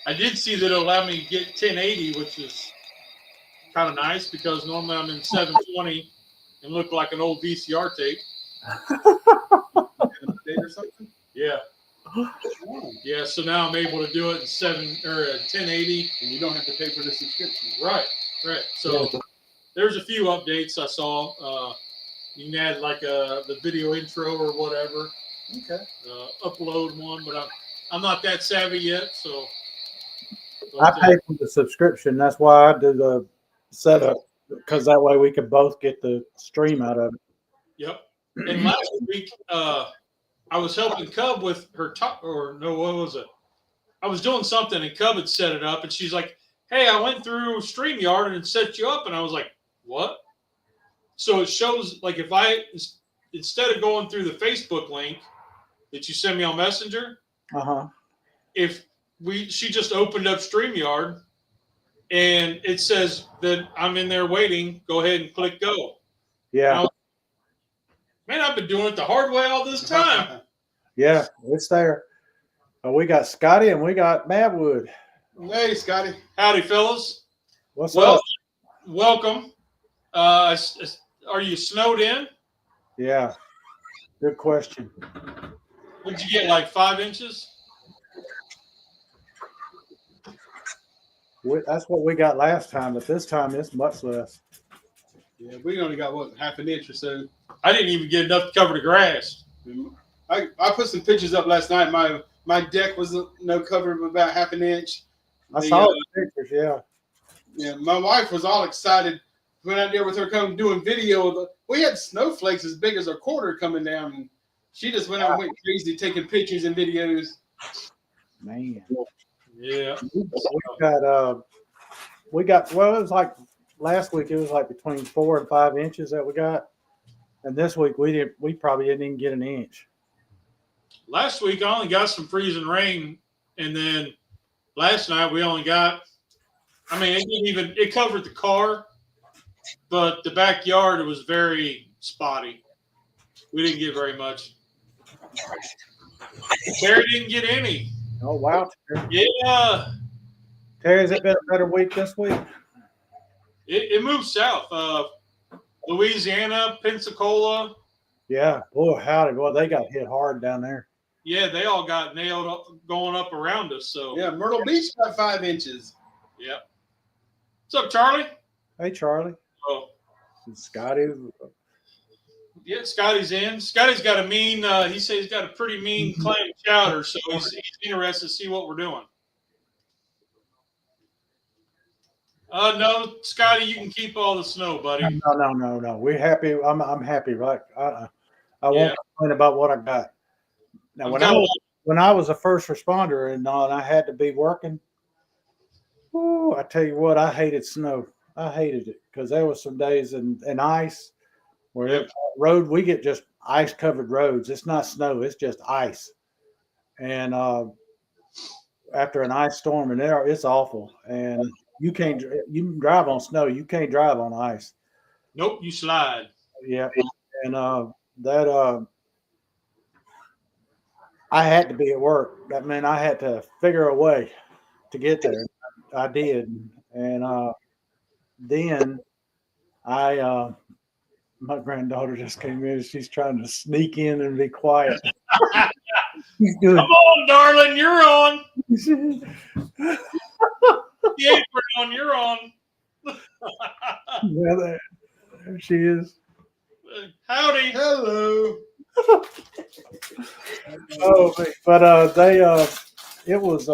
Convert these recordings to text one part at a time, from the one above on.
I did see that it allowed me to get 1080, which is kind of nice because normally I'm in 720 and look like an old VCR tape. Or something. Yeah. Yeah, so now I'm able to do it in 1080, and you don't have to pay for the subscription. Right. So there's a few updates I saw. You can add like the video intro or whatever. Okay. Upload one, but I'm not that savvy yet, so. I pay for the subscription. That's why I do the setup, because that way we can both get the stream out of it. Yep. And last week, I was helping Cub with her what was it? I was doing something and Cub had set it up, and she's like, "Hey, I went through StreamYard and it set you up," and I was like, "What?" So it shows like if I instead of going through the Facebook link that you sent me on Messenger, if she just opened up StreamYard and it says that I'm in there waiting, go ahead and click go. Yeah. Man, I've been doing it the hard way all this time. Yeah, it's there. We got Scotty and we got Madwood. Hey, Scotty. Howdy, fellas. What's up? Welcome. Are you snowed in? Yeah. Good question. What'd you get, like 5 inches? That's what we got last time, but this time it's much less. Yeah, we only got, half an inch or so. I didn't even get enough to cover the grass. I put some pictures up last night. My deck was covered with about half an inch. I saw the pictures, yeah. Yeah, my wife was all excited. Went out there with her doing video. We had snowflakes as big as a quarter coming down, and she just went out and went crazy taking pictures and videos. Man. Yeah. We got, well, it was like last week, it was like between 4 and 5 inches that we got. And this week we probably didn't even get an inch. Last week I only got some freezing rain, and then last night we only got, it covered the car, but the backyard, it was very spotty. We didn't get very much. Terry didn't get any. Oh, wow. Yeah. Terry, has it been a better week this week? It moved south. Louisiana, Pensacola. Yeah. Boy, howdy. Boy, they got hit hard down there. Yeah, they all got nailed up going up around us. So yeah, Myrtle Beach got 5 inches. Yeah. What's up, Charlie? Hey, Charlie. Oh. Scotty. Yeah, Scotty's in. Scotty's got a mean, he says he's got a pretty mean clam chowder, so he's interested to see what we're doing. No, Scotty, you can keep all the snow, buddy. No. We're happy. I'm happy, right? I won't complain about what I got. Now, when I was a first responder and I had to be working, I tell you what, I hated snow. I hated it because there was some days in ice where we get just ice covered roads. It's not snow, it's just ice. And after an ice storm, and it's awful. And you can drive on snow, you can't drive on ice. Nope, you slide. Yeah, and I had to be at work. That meant I had to figure a way to get there. I did, and then my granddaughter just came in. She's trying to sneak in and be quiet. Come on, darling, you're on. The apron on, you're on. Yeah, there she is. Howdy. Hello. Oh, but it was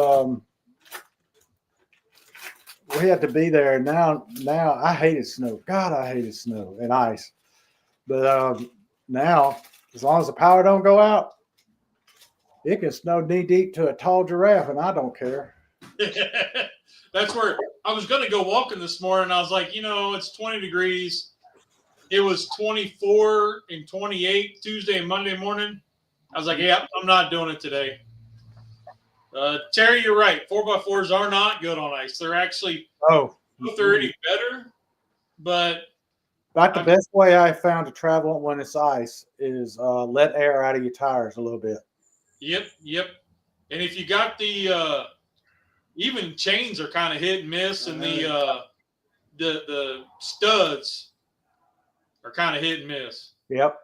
we had to be there. Now I hated snow. God, I hated snow and ice. But now, as long as the power don't go out, it can snow knee deep to a tall giraffe, and I don't care. That's where I was going to go walking this morning. I was like, it's 20 degrees. It was 24 and 28 Tuesday and Monday morning. I was like, yeah, I'm not doing it today. Terry, you're right. 4x4s are not good on ice. They're actually, if they're any better, but. About the best way I found to travel when it's ice is let air out of your tires a little bit. Yep. And if you got the even chains are kind of hit and miss, and the studs are kind of hit and miss. Yep.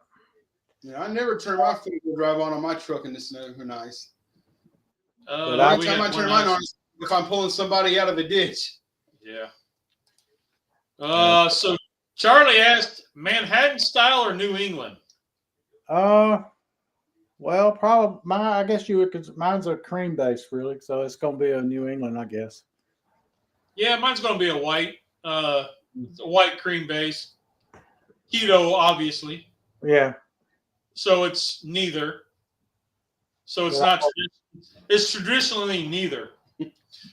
Yeah, I never turn my four-wheel drive on my truck in the snow. We're nice. Every time I turn mine on, if I'm pulling somebody out of the ditch. Yeah. So Charlie asked, Manhattan style or New England? Well, probably I guess you would. Cause mine's a cream base, really, so it's gonna be a New England, I guess. Yeah, mine's gonna be a white cream base. Keto, obviously. Yeah. So it's neither. So it's not. It's traditionally neither.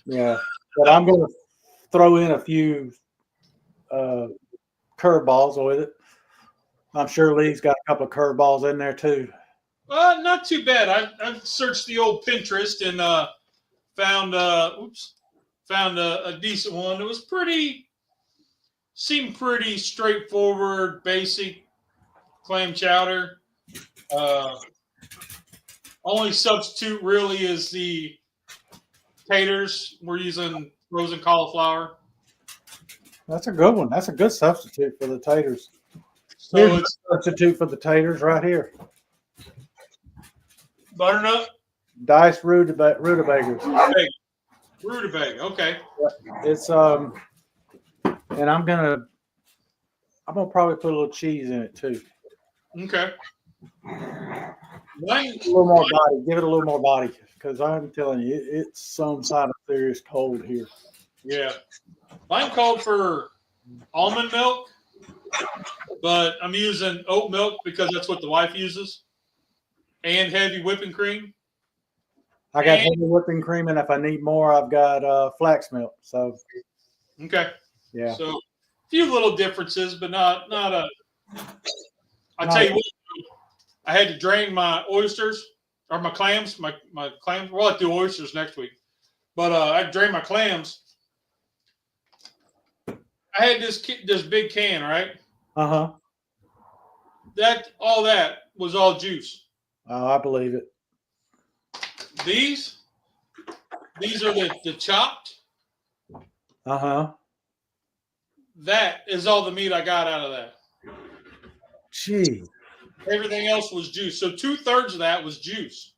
Yeah, but I'm gonna throw in a few curveballs with it. I'm sure Lee's got a couple of curveballs in there too. Not too bad. I searched the old Pinterest and found a decent one. It was seemed pretty straightforward, basic clam chowder. Only substitute really is the taters. We're using frozen cauliflower. That's a good one. That's a good substitute for the taters. So Here's it's a substitute for the taters right here. butternut. Diced rutabagas. Rutabaga. Okay. It's and I'm gonna probably put a little cheese in it too. Okay. A little more body. Give it a little more body, because I'm telling you, it's some side of serious cold here. Yeah. Mine called for almond milk, but I'm using oat milk because that's what the wife uses, and heavy whipping cream. I got heavy whipping cream, and if I need more, I've got flax milk. So Okay. yeah. So a few little differences, but not a. I'll tell you what. I had to drain my oysters or my clams. My clams. We'll have to do oysters next week, but I drained my clams. I had this big can, right? Uh-huh. All that was all juice. Oh, I believe it. These are the chopped. Uh-huh. That is all the meat I got out of that. Gee. Everything else was juice. So 2/3 of that was juice.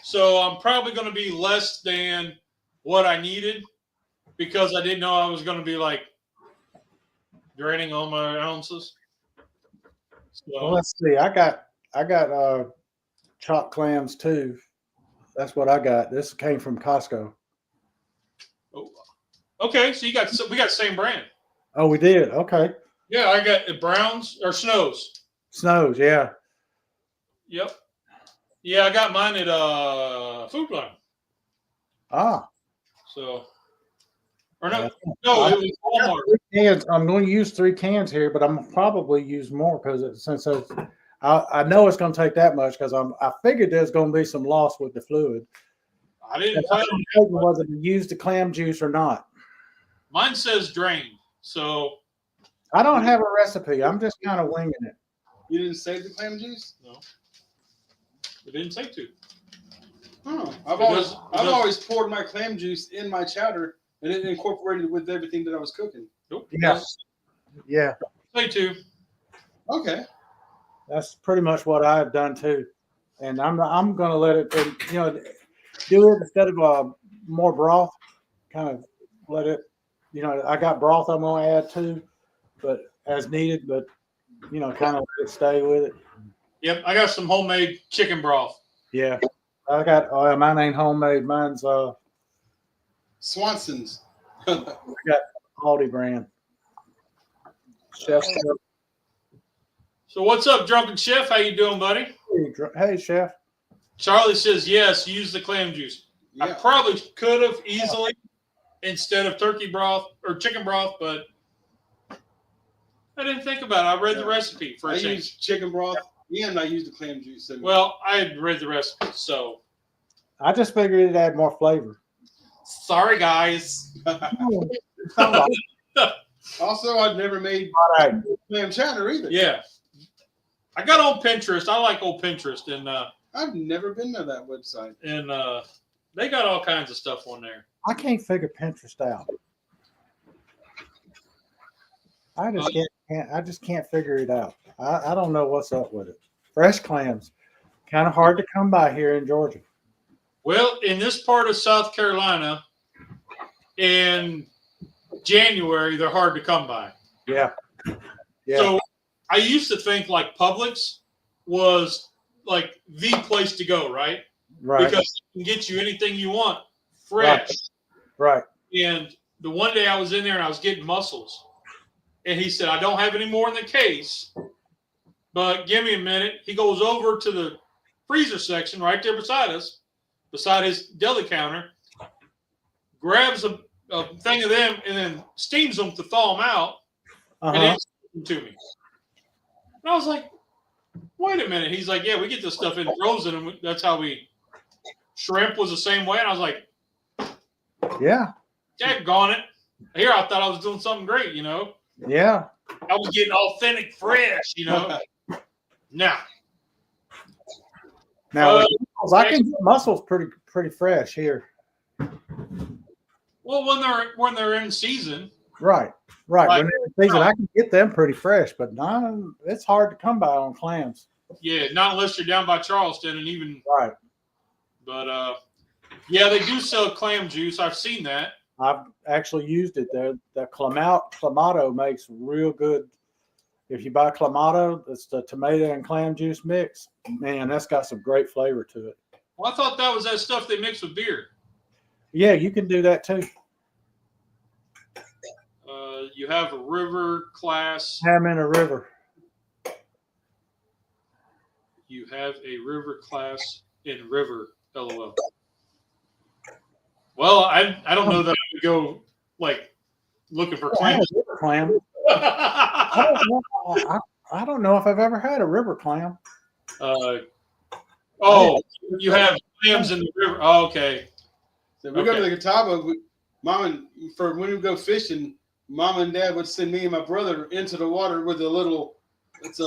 So I'm probably going to be less than what I needed because I didn't know I was going to be like draining all my ounces. So, Well, let's see. I got chopped clams too. That's what I got. This came from Costco. okay, so we got the same brand. Oh, we did. Okay. Yeah, I got the Browns or Snows. Snows, yeah. Yep. Yeah, I got mine at Food Line. Ah. So, or no, it was Walmart. I'm going to use 3 cans here, but I'm probably use more because since I know it's going to take that much because I figured there's going to be some loss with the fluid. I didn't plan whether to use the clam juice or not. Mine says drain, so I don't have a recipe. I'm just kind of winging it. You didn't save the clam juice? No, it didn't say to. Oh, I've always poured my clam juice in my chowder and it incorporated with everything that I was cooking. Nope. Yeah. Yeah. Say to. Okay. That's pretty much what I've done too, and I'm going to let it, do it instead of more broth. Kind of let it, I got broth I'm going to add too, but as needed. But kind of let it stay with it. Yep, I got some homemade chicken broth. Yeah, I got. Mine ain't homemade. Mine's Swanson's. I got Aldi brand. Chef. So what's up, Drunken Chef? How you doing, buddy? Hey, Chef. Charlie says yes. Use the clam juice. Yeah. I probably could have easily instead of turkey broth or chicken broth, but I didn't think about it. I read the recipe for a change. I used chicken broth and I used the clam juice. Well, I had read the recipe, so I just figured it'd add more flavor. Sorry, guys. Also, I've never made clam chowder either. Yeah. I got on Pinterest. I like old Pinterest, and I've never been to that website. And They got all kinds of stuff on there. I can't figure Pinterest out. I just can't figure it out. I don't know what's up with it. Fresh clams, kind of hard to come by here in Georgia. Well, in this part of South Carolina, in January, they're hard to come by. Yeah. Yeah. So I used to think like Publix was like the place to go, right? Right. Because it can get you anything you want fresh. Right. And the one day I was in there and I was getting mussels. And he said, I don't have any more in the case, but give me a minute. He goes over to the freezer section right there beside us, beside his deli counter, grabs a thing of them, and then steams them to thaw them out, and then sends them to me. And I was like, wait a minute. He's like, yeah, we get this stuff in frozen, and that's how we – shrimp was the same way. And I was like, yeah. Daggone it. Here I thought I was doing something great, you know. Yeah. I was getting authentic fresh, you know. Now, I can get mussels pretty fresh here. well, when they're in season, right. Like, when they're in season, I can get them pretty fresh, but it's hard to come by on clams. yeah, not unless you're down by Charleston, and even right. But yeah, they do sell clam juice. I've seen that. I've actually used it. The Clamato makes real good. If you buy Clamato, it's the tomato and clam juice mix. Man, that's got some great flavor to it. Well, I thought that was that stuff they mix with beer. Yeah, you can do that too. You have a river class. Ham in a river. You have a river class in river. LOL. Well, I don't know that I would go like looking for clams. Clam. I don't know if I've ever had a river clam. You have clams in the river. Oh, okay. So we go to the Catawba. When we go fishing, Mom and Dad would send me and my brother into the water with a little. It's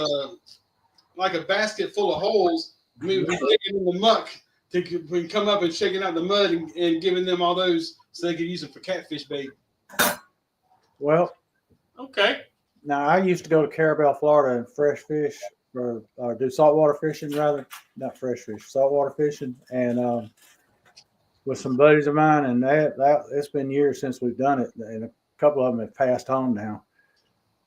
like a basket full of holes. We would be digging in the muck. We come up and shaking out the mud and giving them all those so they could use them for catfish bait. Well, okay. Now I used to go to Carabel, Florida, and fresh fish or do saltwater fishing rather, not fresh fish, saltwater fishing, and with some buddies of mine, and that it's been years since we've done it, and a couple of them have passed on now.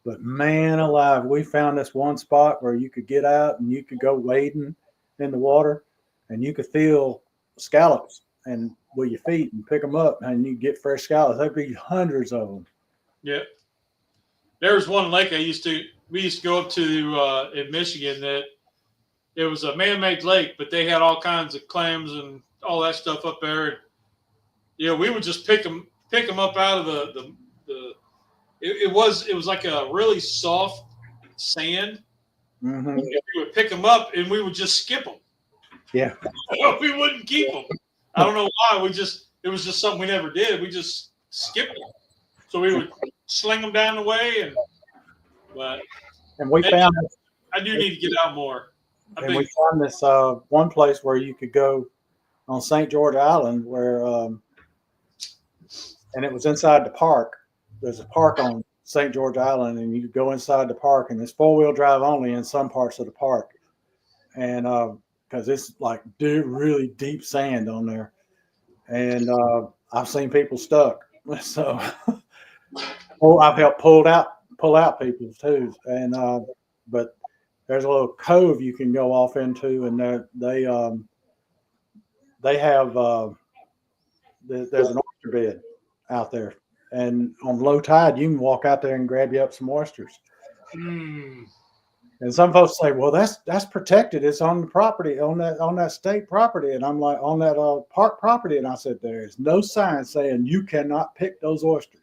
But man alive, we found this one spot where you could get out and you could go wading in the water. And you could feel scallops and with your feet and pick them up, and you get fresh scallops. There'd be hundreds of them. Yeah. There was one lake we used to go up to in Michigan that it was a man-made lake, but they had all kinds of clams and all that stuff up there. And, we would just pick them up out of the it was like a really soft sand. Mm-hmm. We would pick them up and we would just skip them. Yeah. We wouldn't keep them. I don't know why. It was just something we never did. We just skipped them. So we would sling them down the way, and we found I do need to get out more. We found this one place where you could go on St. George Island where and it was inside the park. There's a park on St. George Island, and you go inside the park, and it's 4-wheel drive only in some parts of the park. And because it's like really deep sand on there, and I've seen people stuck. So, I've helped pull out people too. And but there's a little cove you can go off into, and they have there's an oyster bed out there, and on low tide you can walk out there and grab you up some oysters. Mm. And some folks say, well, that's protected. It's on the property, on that state property. And I'm like, on that park property. And I said, there is no sign saying you cannot pick those oysters.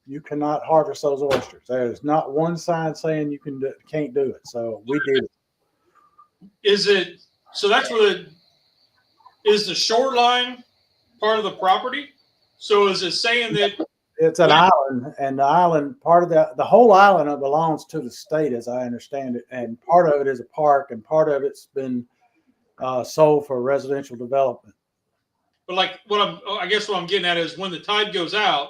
You cannot harvest those oysters. There is not one sign saying you can't do it. So we did it. Is it, so that's where is the shoreline part of the property? So is it saying that it's an island, and the island, part of the whole island belongs to the state, as I understand it, and part of it is a park, and part of it's been sold for residential development. But like I guess what I'm getting at is when the tide goes out,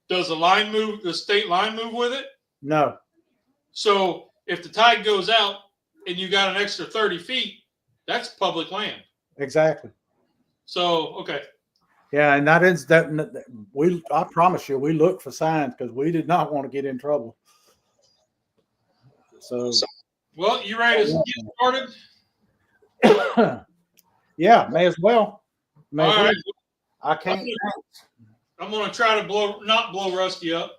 does the line move? The state line move with it? No, So if the tide goes out and you got an extra 30 feet, that's public land. exactly. So okay. Yeah, and that is that. I promise you, we looked for signs because we did not want to get in trouble. So, Well, you ready to get started? yeah, may as well. May as All well. right. I can't. I'm gonna try to not blow Rusty up.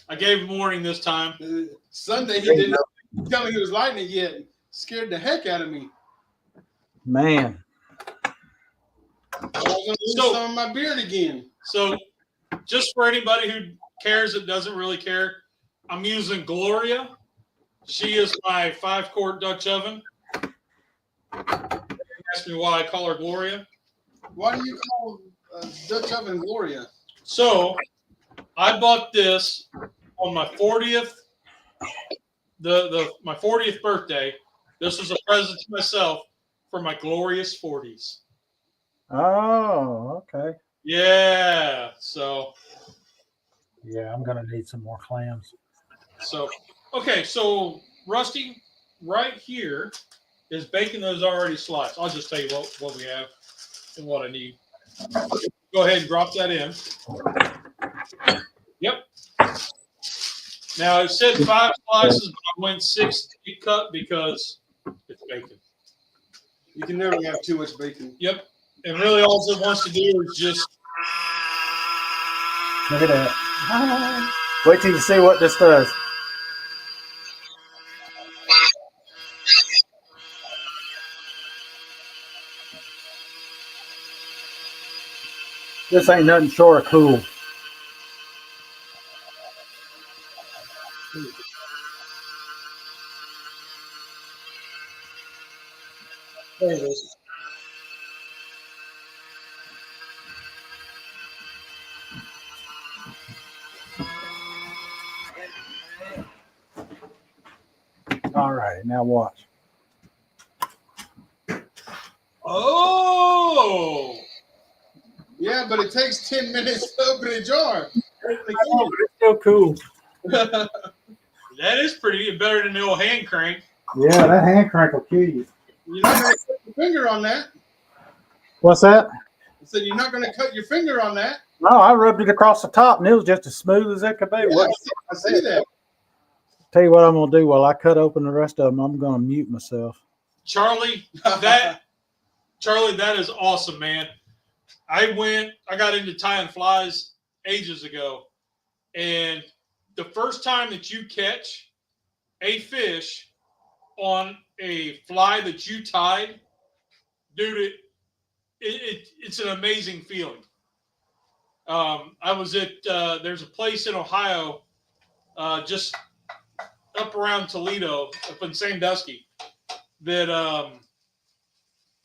I gave him warning this time. Sunday he didn't tell me he was lighting it yet. Scared the heck out of me. Man. I was gonna lose some of my beard again. So, just for anybody who cares that doesn't really care, I'm using Gloria. She is my 5-quart Dutch oven. Ask me why I call her Gloria. Why do you call Dutch oven Gloria? So, I bought this on my 40th, my 40th birthday. This was a present to myself for my glorious 40s. Oh, okay. Yeah. So. Yeah, I'm gonna need some more clams. So, okay. So, Rusty, right here is bacon that is already sliced. I'll just tell you what we have and what I need. Go ahead and drop that in. Yep. Now it said 5 slices, but I went 6 cut because it's bacon. You can never have too much bacon. Yep. And really, all it wants to do is just. Look at that. Wait till you see what this does. This ain't nothing short of cool. There it is. All right, now watch. Oh! Yeah, but it takes 10 minutes to open a jar. It's still cool. That is pretty better than the old hand crank. Yeah, that hand crank will kill you. You're not going to cut your finger on that. What's that? I said, you're not going to cut your finger on that. No, I rubbed it across the top and it was just as smooth as it could be. Yeah, I see that. Tell you what I'm going to do while I cut open the rest of them. I'm going to mute myself. Charlie, that is awesome, man. I got into tying flies ages ago, and the first time that you catch a fish on a fly that you tied, dude, it's an amazing feeling. I was at there's a place in Ohio, just up around Toledo, up in Sandusky, that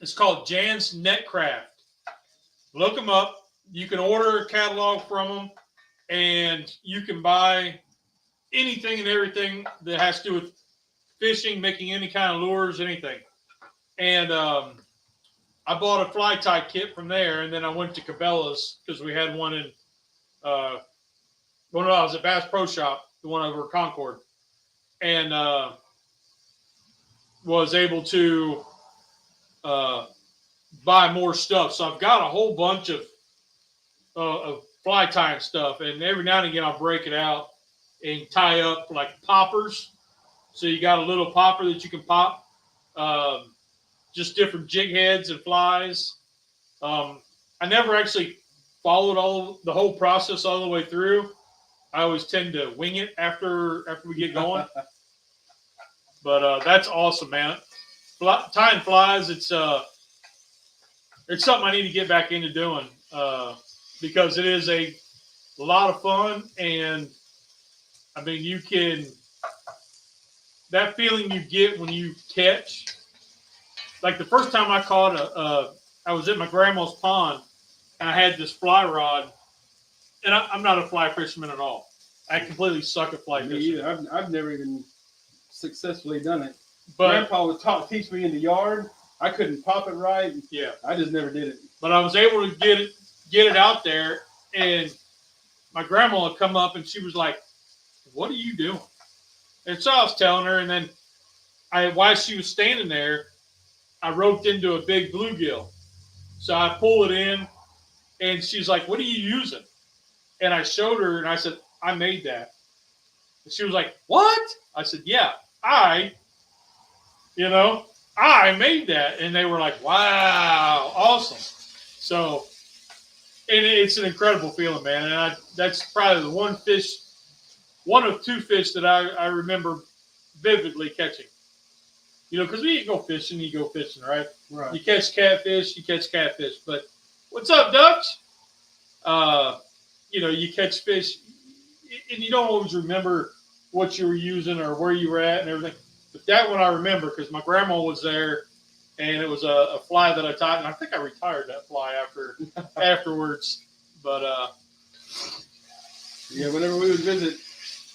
it's called Jan's Netcraft. Look them up. You can order a catalog from them, and you can buy anything and everything that has to do with fishing, making any kind of lures, anything. And I bought a fly tie kit from there, and then I went to Cabela's because we had one in I was at Bass Pro Shop, the one over at Concord, and was able to buy more stuff. So I've got a whole bunch of fly tying stuff, and every now and again I'll break it out and tie up like poppers. So you got a little popper that you can pop, just different jig heads and flies. I never actually followed the whole process all the way through. I always tend to wing it after we get going. But that's awesome, man. Tying flies, it's something I need to get back into doing because it is a lot of fun, and I mean that feeling you get when you catch. Like the first time I caught I was at my grandma's pond, and I had this fly rod, and I'm not a fly fisherman at all. I completely suck at fly fishing. I've never even successfully done it. But Grandpa would teach me in the yard. I couldn't pop it right. yeah, I just never did it. but I was able to get it out there, and my grandma would come up and she was like, "What are you doing?" And so I was telling her, and then while she was standing there, I roped into a big bluegill. So I pull it in, and she's like, "What are you using?" And I showed her, and I said, "I made that." And she was like, "What?" I said, "Yeah, I made that." And they were like, "Wow, awesome." So, and it's an incredible feeling, man. And that's probably the one of two fish that I remember vividly catching. Because when you go fishing, right? Right. You catch catfish. But what's up, ducks? You catch fish, and you don't always remember what you were using or where you were at and everything. But that one I remember because my grandma was there, and it was a fly that I tied, and I think I retired that fly afterwards. But yeah, whenever we would visit,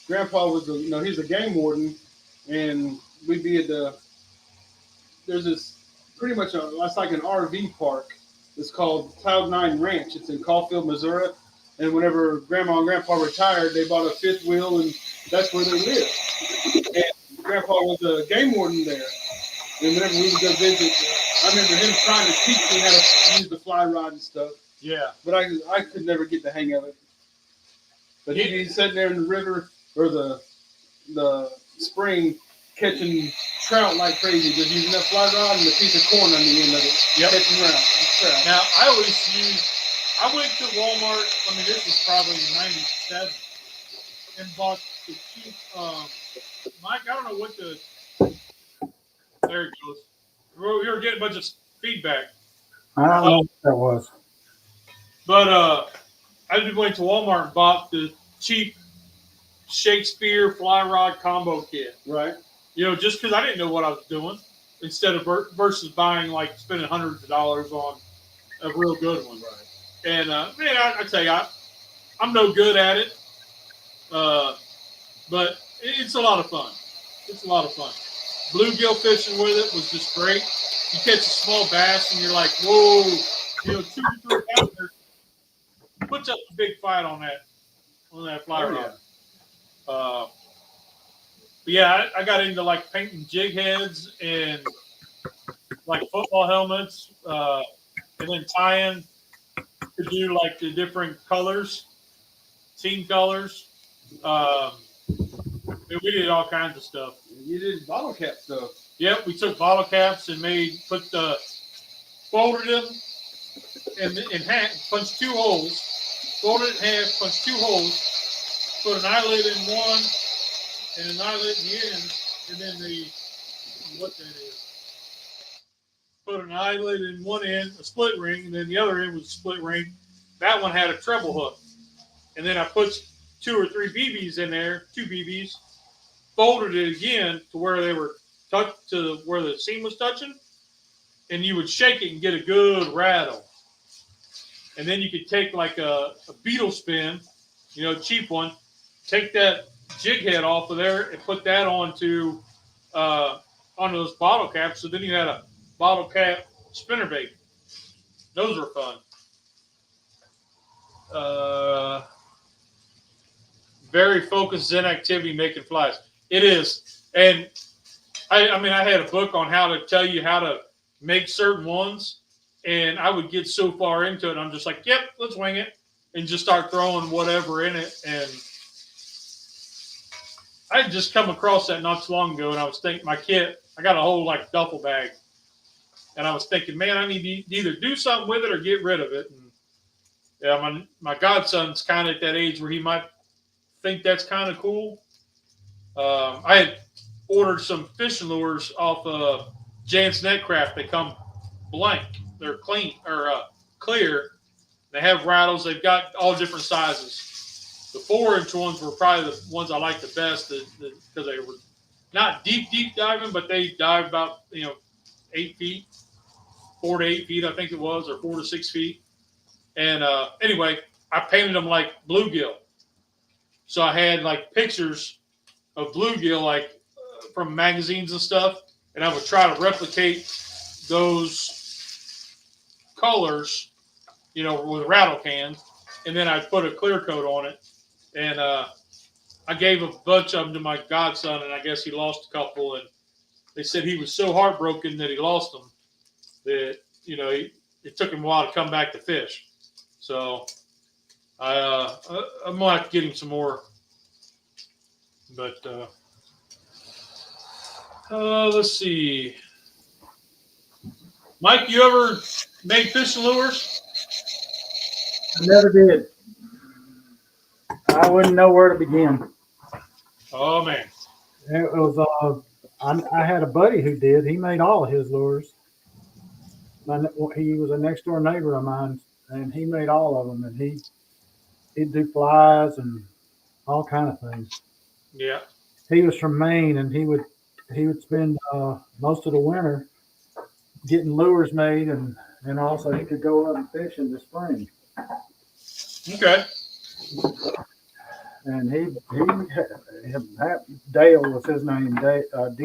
Grandpa was he's a game warden, and we'd be at there's this pretty much that's like an RV park. It's called Cloud9 Ranch. It's in Caulfield, Missouri. And whenever Grandma and Grandpa retired, they bought a fifth wheel, and that's where they lived. And Grandpa was a game warden there. And whenever we would go visit, I remember him trying to teach me how to use the fly rod and stuff. yeah, But I could never get the hang of it. But he'd be sitting there in the river or the spring catching trout like crazy, just using that fly rod and a piece of corn on the end of it. Yep. Catching trout. Now I went to Walmart. I mean, this was probably in '97, and bought the cheap. Mike, I don't know what the. There it goes. We were getting a bunch of feedback. I don't know what that was. But I just went to Walmart and bought the cheap Shakespeare fly rod combo kit. Right. Just because I didn't know what I was doing, instead of versus buying spending hundreds of dollars on a real good one. Right. And man, I tell you, I'm no good at it, but it's a lot of fun. It's a lot of fun. Bluegill fishing with it was just great. You catch a small bass and you're like, whoa, 2 to 3 pounders. Puts up a big fight on that fly rod. Yeah. But yeah, I got into painting jig heads and football helmets, and then tying to do the different colors, team colors. And we did all kinds of stuff. You did bottle cap stuff. Yep, we took bottle caps and folded them in half, punched 2 holes, folded it in half, punched 2 holes, put an eyelet in one and an eyelet in the end, and then what that is. Put an eyelet in one end, a split ring, and then the other end was a split ring. That one had a treble hook. And then I put 2 or 3 BBs in there, 2 BBs, folded it again to where they were tucked to where the seam was touching, and you would shake it and get a good rattle. And then you could take a beetle spin, cheap one, take that jig head off of there and put that onto those bottle caps. So then you had a bottle cap spinnerbait. Those were fun. Very focused Zen activity making flies. It is. And I had a book on how to tell you how to make certain ones, and I would get so far into it, I'm just like, yep, let's wing it, and just start throwing whatever in it. And I had just come across that not too long ago, and I was thinking, my kit, I got a whole duffel bag, and I was thinking, man, I need to either do something with it or get rid of it. And yeah, my godson's kind of at that age where he might think that's kind of cool. I had ordered some fishing lures off of Jan's Netcraft. They come blank. They're clean or clear. They have rattles. They've got all different sizes. The 4-inch ones were probably the ones I liked the best because they were not deep diving, but they dive about 8 feet, 4 to 8 feet, I think it was, or 4 to 6 feet. And anyway, I painted them like bluegill. So I had pictures of bluegill from magazines and stuff, and I would try to replicate those colors, with rattle cans, and then I'd put a clear coat on it. And I gave a bunch of them to my godson, and I guess he lost a couple. And they said he was so heartbroken that he lost them that it took him a while to come back to fish. So I'm gonna have to get him some more. But let's see, Mike, you ever made fishing lures? I never did. I wouldn't know where to begin. Oh man, It was I had a buddy who did. He made all of his lures. He was a next door neighbor of mine, and he made all of them. And he'd do flies and all kind of things. yeah. He was from Maine, and he would spend most of the winter getting lures made, and also he could go up and fish in the spring. Okay. And Dale was his name, Dale, and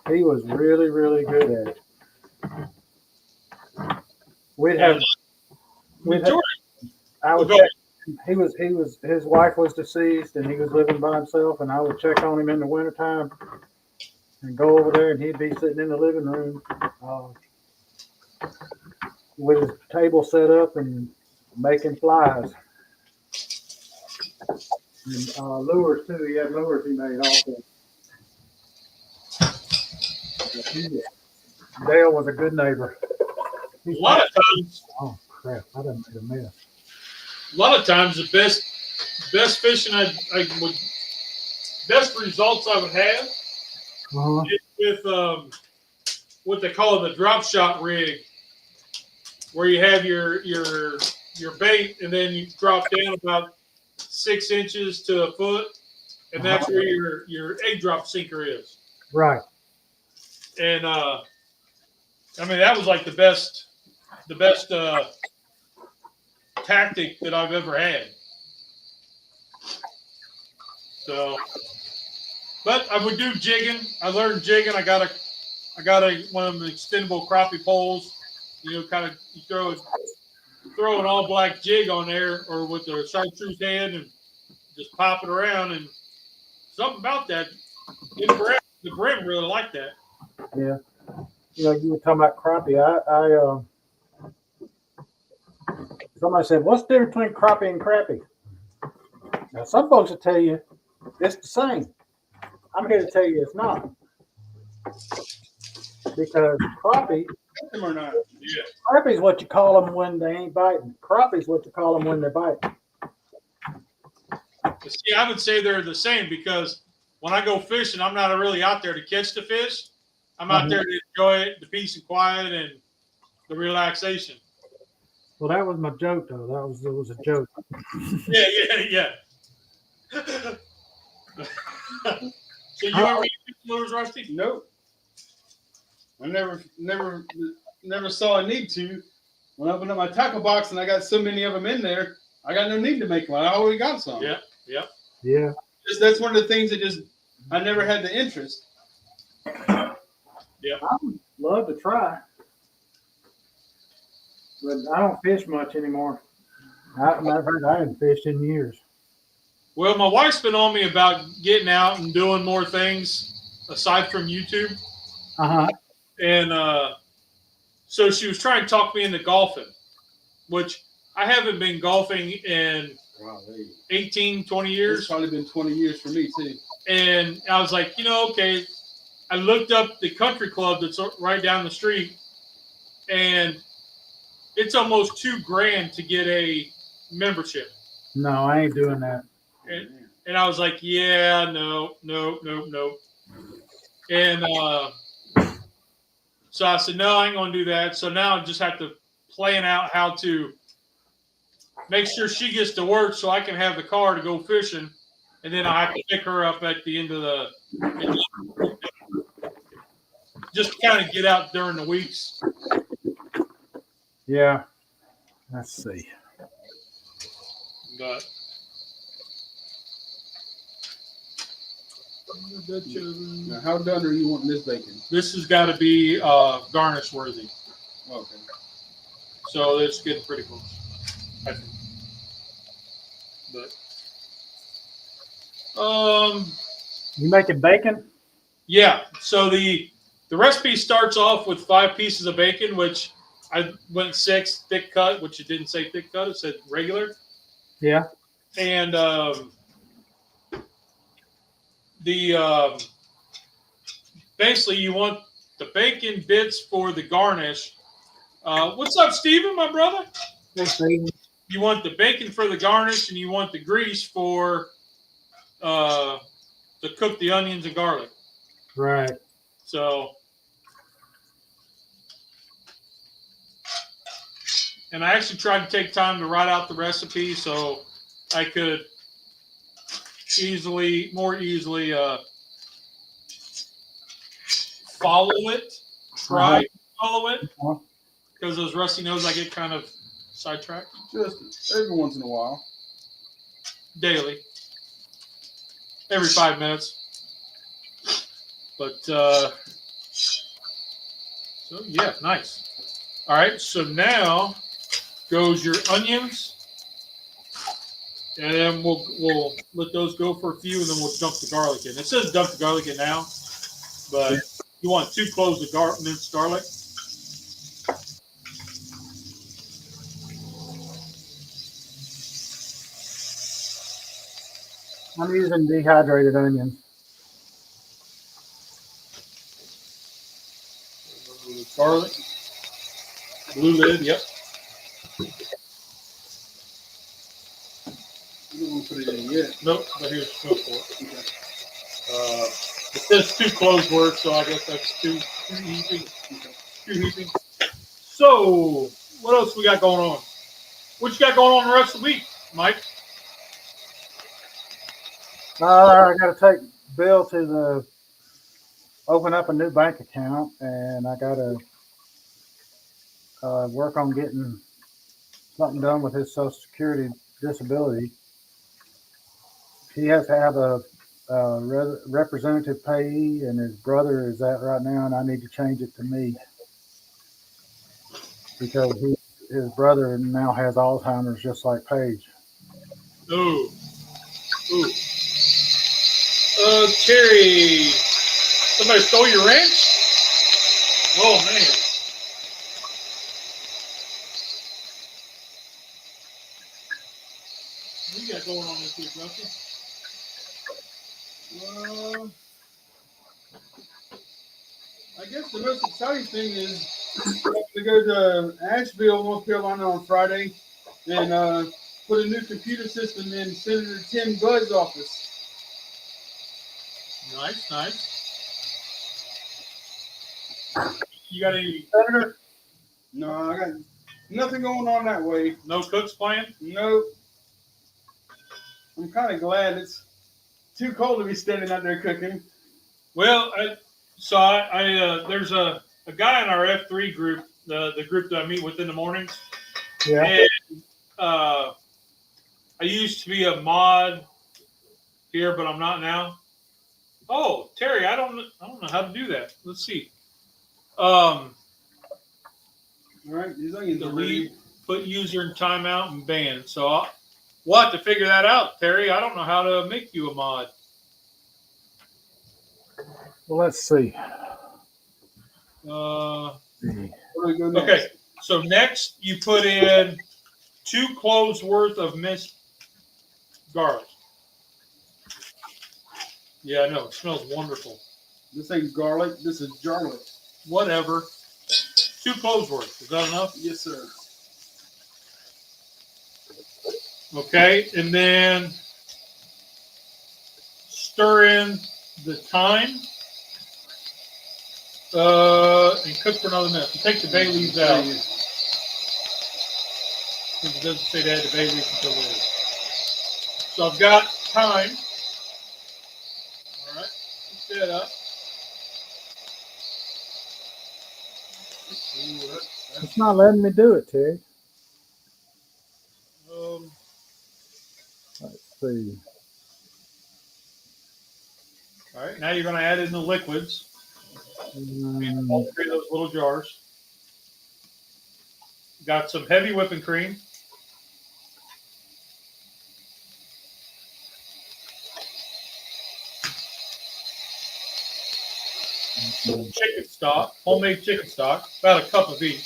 he was really, really good at it. I would check. His wife was deceased, and he was living by himself, and I would check on him in the wintertime and go over there, and he'd be sitting in the living room with his table set up and making flies. And lures too. He had lures he made also. Dale was a good neighbor. A lot of times. Oh crap! I done made a mess. A lot of times, the best fishing I would, best results I would have is with what they call the drop shot rig, where you have your bait, and then you drop down about 6 inches to a foot, and that's where your egg drop sinker is. Right. And that was like the best tactic that I've ever had. So, but I would do jigging. I learned jigging. I got one of the extendable crappie poles. Kind of you throw an all black jig on there, or with the chartreuse head, and just pop it around. And something about that, the brim really liked that. Yeah. You were talking about crappie. Somebody said, "What's the difference between crappie and crappie?" Now, some folks will tell you it's the same. I'm here to tell you it's not, because crappie. Them or not? Yeah. Crappie is what you call them when they ain't biting. Crappie is what you call them when they're biting. See, I would say they're the same, because when I go fishing, I'm not really out there to catch the fish. I'm out there to enjoy it, the peace and quiet, and the relaxation. Well, that was my joke, though. It was a joke. Yeah. So you ever eat lures, Rusty? Nope. I never saw a need to. When I opened up my tackle box and I got so many of them in there, I got no need to make one. I already got some. Yeah. That's one of the things that I never had the interest. Yeah. I would love to try, but I don't fish much anymore. Matter of fact, I haven't fished in years. Well, my wife's been on me about getting out and doing more things aside from YouTube. And so she was trying to talk me into golfing, which I haven't been golfing in 18, 20 years. It's probably been 20 years for me, too. And I was like, okay. I looked up the country club that's right down the street, and it's almost $2,000 to get a membership. No, I ain't doing that. And I was like, yeah, no. And so I said, no, I ain't going to do that. So now I just have to plan out how to make sure she gets to work so I can have the car to go fishing. And then I have to pick her up at the end of the just to kind of get out during the weeks. Yeah. Let's see. But Now, how done are you wanting this bacon? This has got to be garnish worthy. Okay. So it's getting pretty close, I think. But You making bacon? yeah. So the recipe starts off with 5 pieces of bacon, which I went 6 thick cut, which it didn't say thick cut; it said regular. Yeah. And the basically you want the bacon bits for the garnish. What's up, Steven, my brother? Hey, Steve. You want the bacon for the garnish, and you want the grease for to cook the onions and garlic. Right. So, and I actually tried to take time to write out the recipe so I could more easily follow it, try to follow it, because those rusty nose I get kind of sidetracked. Just every once in a while. Daily, every 5 minutes. But so yeah, nice. All right, so now goes your onions, and then we'll let those go for a few, and then we'll dump the garlic in. It says dump the garlic in now, but you want 2 cloves of minced garlic. I'm using dehydrated onions. Garlic, blue lid, yep. You don't want to put it in yet. Nope, but here's smoke for it. Okay. It says 2 cloves worth, so I guess that's 2 heaping. 2 heaping. So, what else we got going on? What you got going on the rest of the week, Mike? I got to take Bill to open up a new bank account, and I got to work on getting something done with his Social Security disability. He has to have a representative payee, and his brother is that right now, and I need to change it to me because his brother now has Alzheimer's just like Paige. Ooh. Terry, somebody stole your wrench? Oh, man. What you got going on this week, Rusty? I guess the most exciting thing is to go to Asheville, North Carolina on Friday and put a new computer system in Senator Tim Budd's office. Nice. You got any senator? No, I got nothing going on that way. No cooks playing? Nope. I'm kind of glad it's too cold to be standing out there cooking. Well, there's a guy in our F3 group, the group that I meet with in the mornings. Yeah. And I used to be a mod here, but I'm not now. Oh, Terry, I don't know how to do that. Let's see. All right, these onions are Delete, ready. put user in timeout, and ban. So we'll have to figure that out, Terry. I don't know how to make you a mod. Well, let's see. Where do we go next? Okay, so next you put in 2 cloves worth of minced garlic. Yeah, I know. It smells wonderful. This ain't garlic. This is garlic. Whatever. 2 cloves worth. Is that enough? Yes, sir. Okay, and then stir in the thyme and cook for another minute. So take the bay leaves out. Because it doesn't say they had the bay leaves until later. So I've got thyme. All right, pick that up. It's not letting me do it, Terry. Let's see. All right, now you're going to add in the liquids. Mm, All three of those little jars. Got some heavy whipping cream. Some chicken stock, homemade chicken stock, about a cup of each.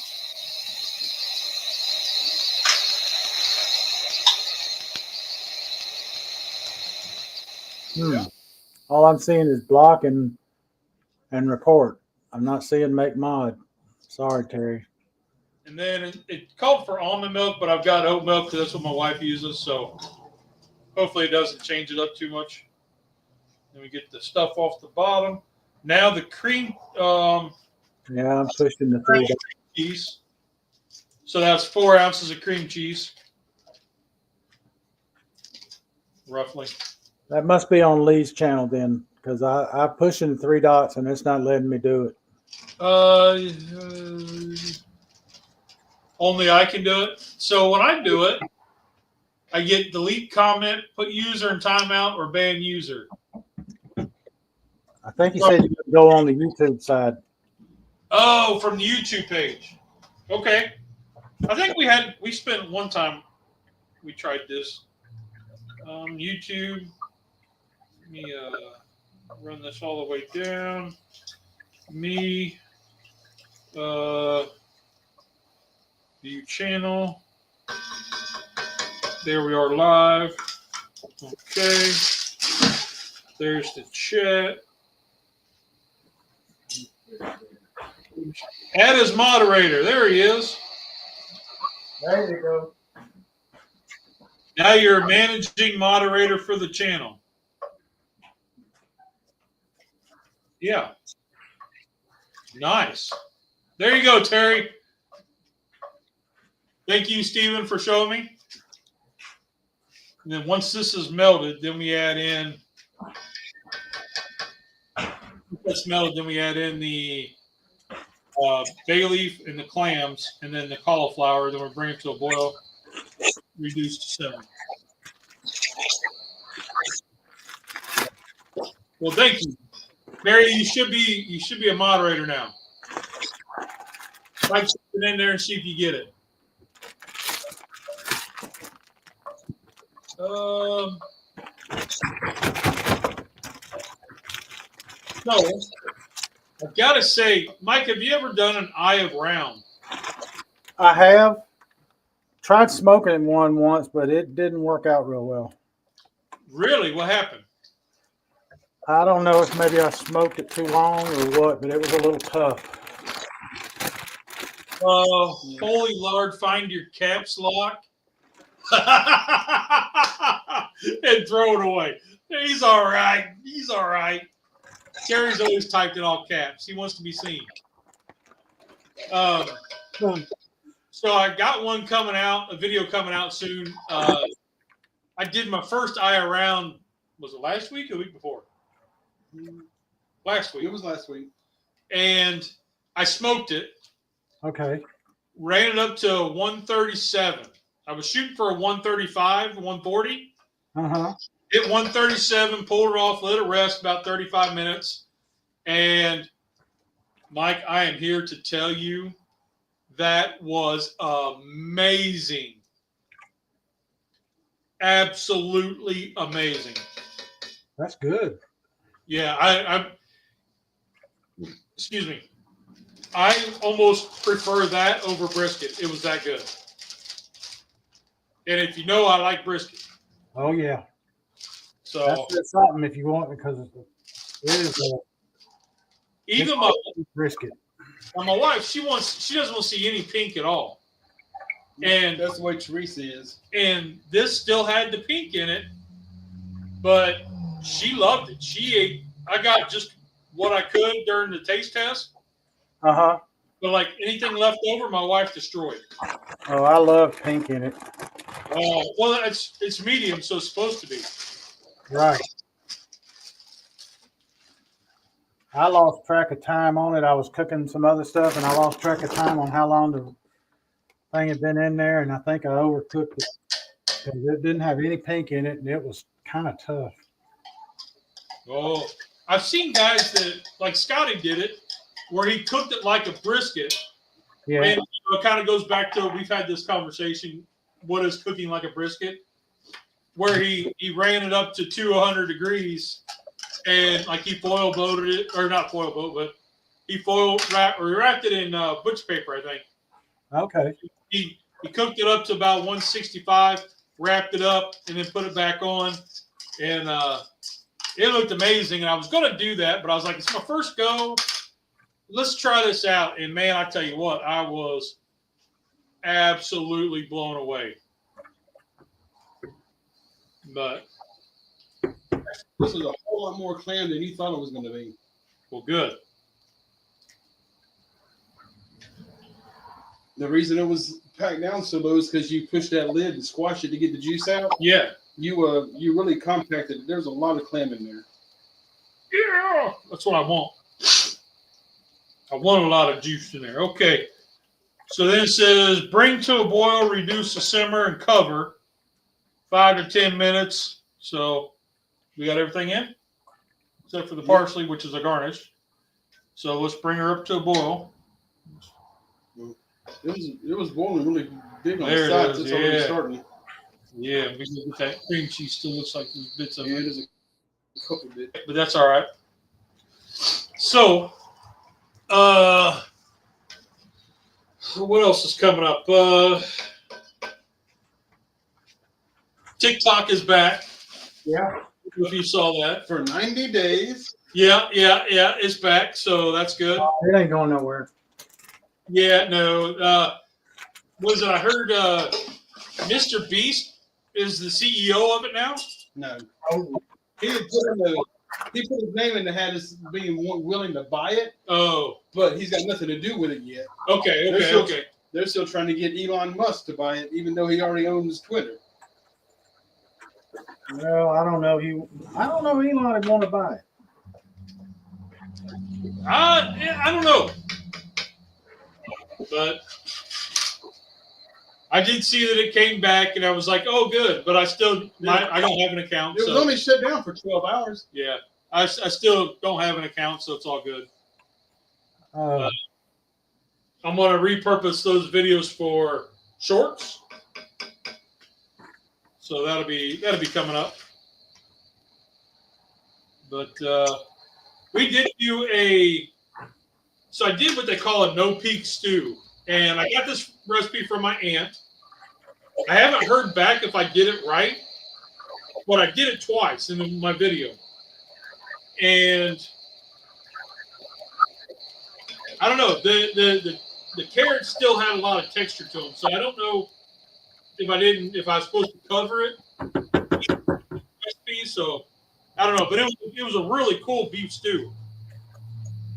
hmm. All I'm seeing is block and report. I'm not seeing make mod. Sorry, Terry. And then it called for almond milk, but I've got oat milk because that's what my wife uses. So hopefully it doesn't change it up too much. Then we get the stuff off the bottom. Now the cream Yeah, I'm pushing the 3 dots. cheese. So that's 4 ounces of cream cheese, roughly. That must be on Lee's channel then, because I'm pushing 3 dots and it's not letting me do it. Only I can do it. So when I do it, I get delete comment, put user in timeout, or ban user. I think he said you could go on the YouTube side. Oh, from the YouTube page. Okay. I think we spent one time, we tried this. YouTube. Let me run this all the way down. Me. View channel. There we are live. Okay. There's the chat. Add as moderator. There he is. There you go. Now you're managing moderator for the channel. Yeah. Nice. There you go, Terry. Thank you, Stephen, for showing me. And then once this is melted, then we add in. That's melted, then we add in the bay leaf and the clams, and then the cauliflower. Then we bring it to a boil, reduce to simmer. Well, thank you, Mary. You should be a moderator now. Type something in there and see if you get it. No, I've got to say, Mike, have you ever done an eye of round? I have tried smoking one once, but it didn't work out real well. Really? What happened? I don't know if maybe I smoked it too long or what, but it was a little tough. Holy Lord, find your caps lock and throw it away. He's all right. He's all right. Terry's always typed in all caps. He wants to be seen. So I got one coming out, a video coming out soon. I did my first eye around. Was it last week or the week before? Last week. It was last week. And I smoked it. Okay. Ran it up to 137. I was shooting for a 135, 140. Uh-huh. Hit 137, pulled it off, let it rest about 35 minutes. And Mike, I am here to tell you that was amazing. Absolutely amazing. That's good. Yeah, I excuse me. I almost prefer that over brisket. It was that good. And if you know, I like brisket. Oh yeah. So that's something if you want, because it is even my brisket. my wife, she doesn't want to see any pink at all. And that's the way Teresa is. And this still had the pink in it, but she loved it. She ate. I got just what I could during the taste test. Uh-huh. But like anything left over, my wife destroyed. Oh, I love pink in it. Well, it's medium, so it's supposed to be. Right. I lost track of time on it. I was cooking some other stuff, and I lost track of time on how long the thing had been in there, and I think I overcooked it because it didn't have any pink in it, and it was kind of tough. Oh, I've seen guys that, like Scotty did it, where he cooked it like a brisket. Yeah. And it kind of goes back to, we've had this conversation, what is cooking like a brisket? Where he ran it up to 200 degrees and like he foil boated it, or not foil boat, but he wrapped it in butcher paper, I think. Okay. He cooked it up to about 165, wrapped it up, and then put it back on. And it looked amazing. And I was going to do that, but I was like, it's my first go. Let's try this out. And man, I tell you what, I was absolutely blown away. But this is a whole lot more clam than you thought it was going to be. Well, good. The reason it was packed down so low is because you pushed that lid and squashed it to get the juice out. Yeah. You really compacted it. There's a lot of clam in there. Yeah. That's what I want. I want a lot of juice in there. Okay. So then it says, bring to a boil, reduce the simmer, and cover 5 to 10 minutes. So we got everything in, except for the parsley, which is a garnish. So let's bring her up to a boil. It was boiling really big on There the it sides. is, It's already yeah. starting. Yeah, because with that cream cheese still looks like there's bits of Yeah, it. it is a couple bits. But that's all right. So, what else is coming up? TikTok is back. Yeah. If you saw that. For 90 days. Yeah, it's back. So that's good. It ain't going nowhere. Yeah, no. Was it? I heard Mr. Beast is the CEO of it now. No. Oh. He put his name in the hat as being willing to buy it, Oh, but he's got nothing to do with it yet. okay. They're still trying to get Elon Musk to buy it, even though he already owns Twitter. Well, I don't know. Elon would want to buy it. I don't know, but I did see that it came back, and I was like, "Oh, good." But I don't have an account. It was only shut down for 12 hours. Yeah, I still don't have an account, so it's all good. I'm going to repurpose those videos for shorts, so that'll be coming up. But we did do so I did what they call a no-peak stew, and I got this recipe from my aunt. I haven't heard back if I did it right, but I did it twice in my video, and I don't know, the carrots still had a lot of texture to them, so I don't know if I was supposed to cover it recipe. So I don't know, but it was a really cool beef stew.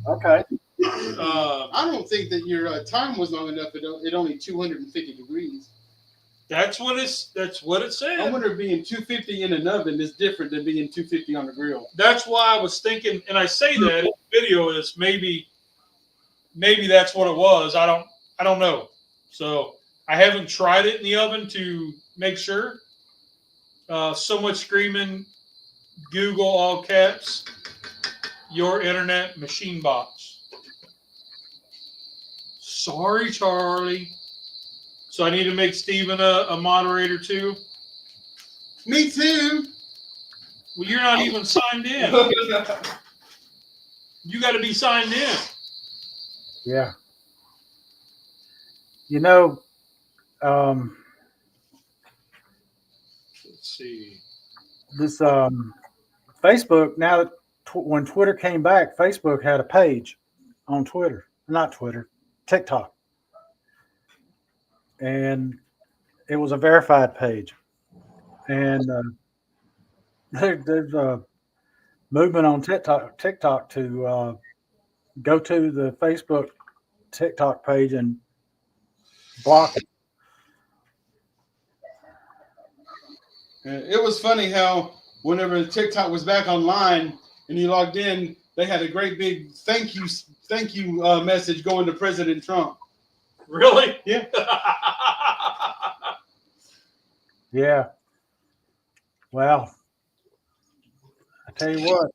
Okay. I don't think that your time was long enough. It only 250 degrees. That's what it said. I wonder if being 250 in an oven is different than being 250 on the grill. That's why I was thinking, and I say that in the video is maybe that's what it was. I don't know. So I haven't tried it in the oven to make sure. So much screaming. Google all caps. Your internet machine box. Sorry, Charlie. So I need to make Steven a moderator too. Me too. Well, you're not even signed in. You got to be signed in. Yeah. You know, Let's see. this Facebook, now that when Twitter came back, Facebook had a page on Twitter. Not Twitter, TikTok. And it was a verified page. And there's a movement on TikTok to go to the Facebook TikTok page and block it. It was funny how whenever TikTok was back online and you logged in, they had a great big thank you message going to President Trump. Really? Yeah. Yeah. Well, I tell you what,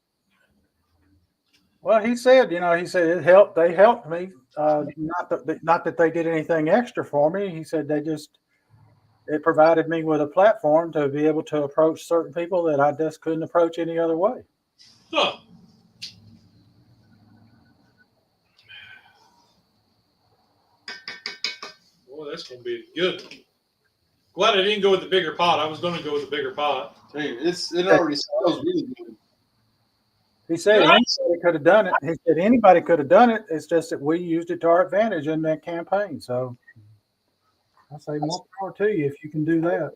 Well, he said, he said it helped. They helped me. Not that they did anything extra for me. He said it provided me with a platform to be able to approach certain people that I just couldn't approach any other way. Huh. Boy, that's going to be good. Glad I didn't go with the bigger pot. I was going to go with the bigger pot. Hey, it already smells really good. He said anybody could have done it. He said anybody could have done it. It's just that we used it to our advantage in that campaign. So I say more power to you if you can do that.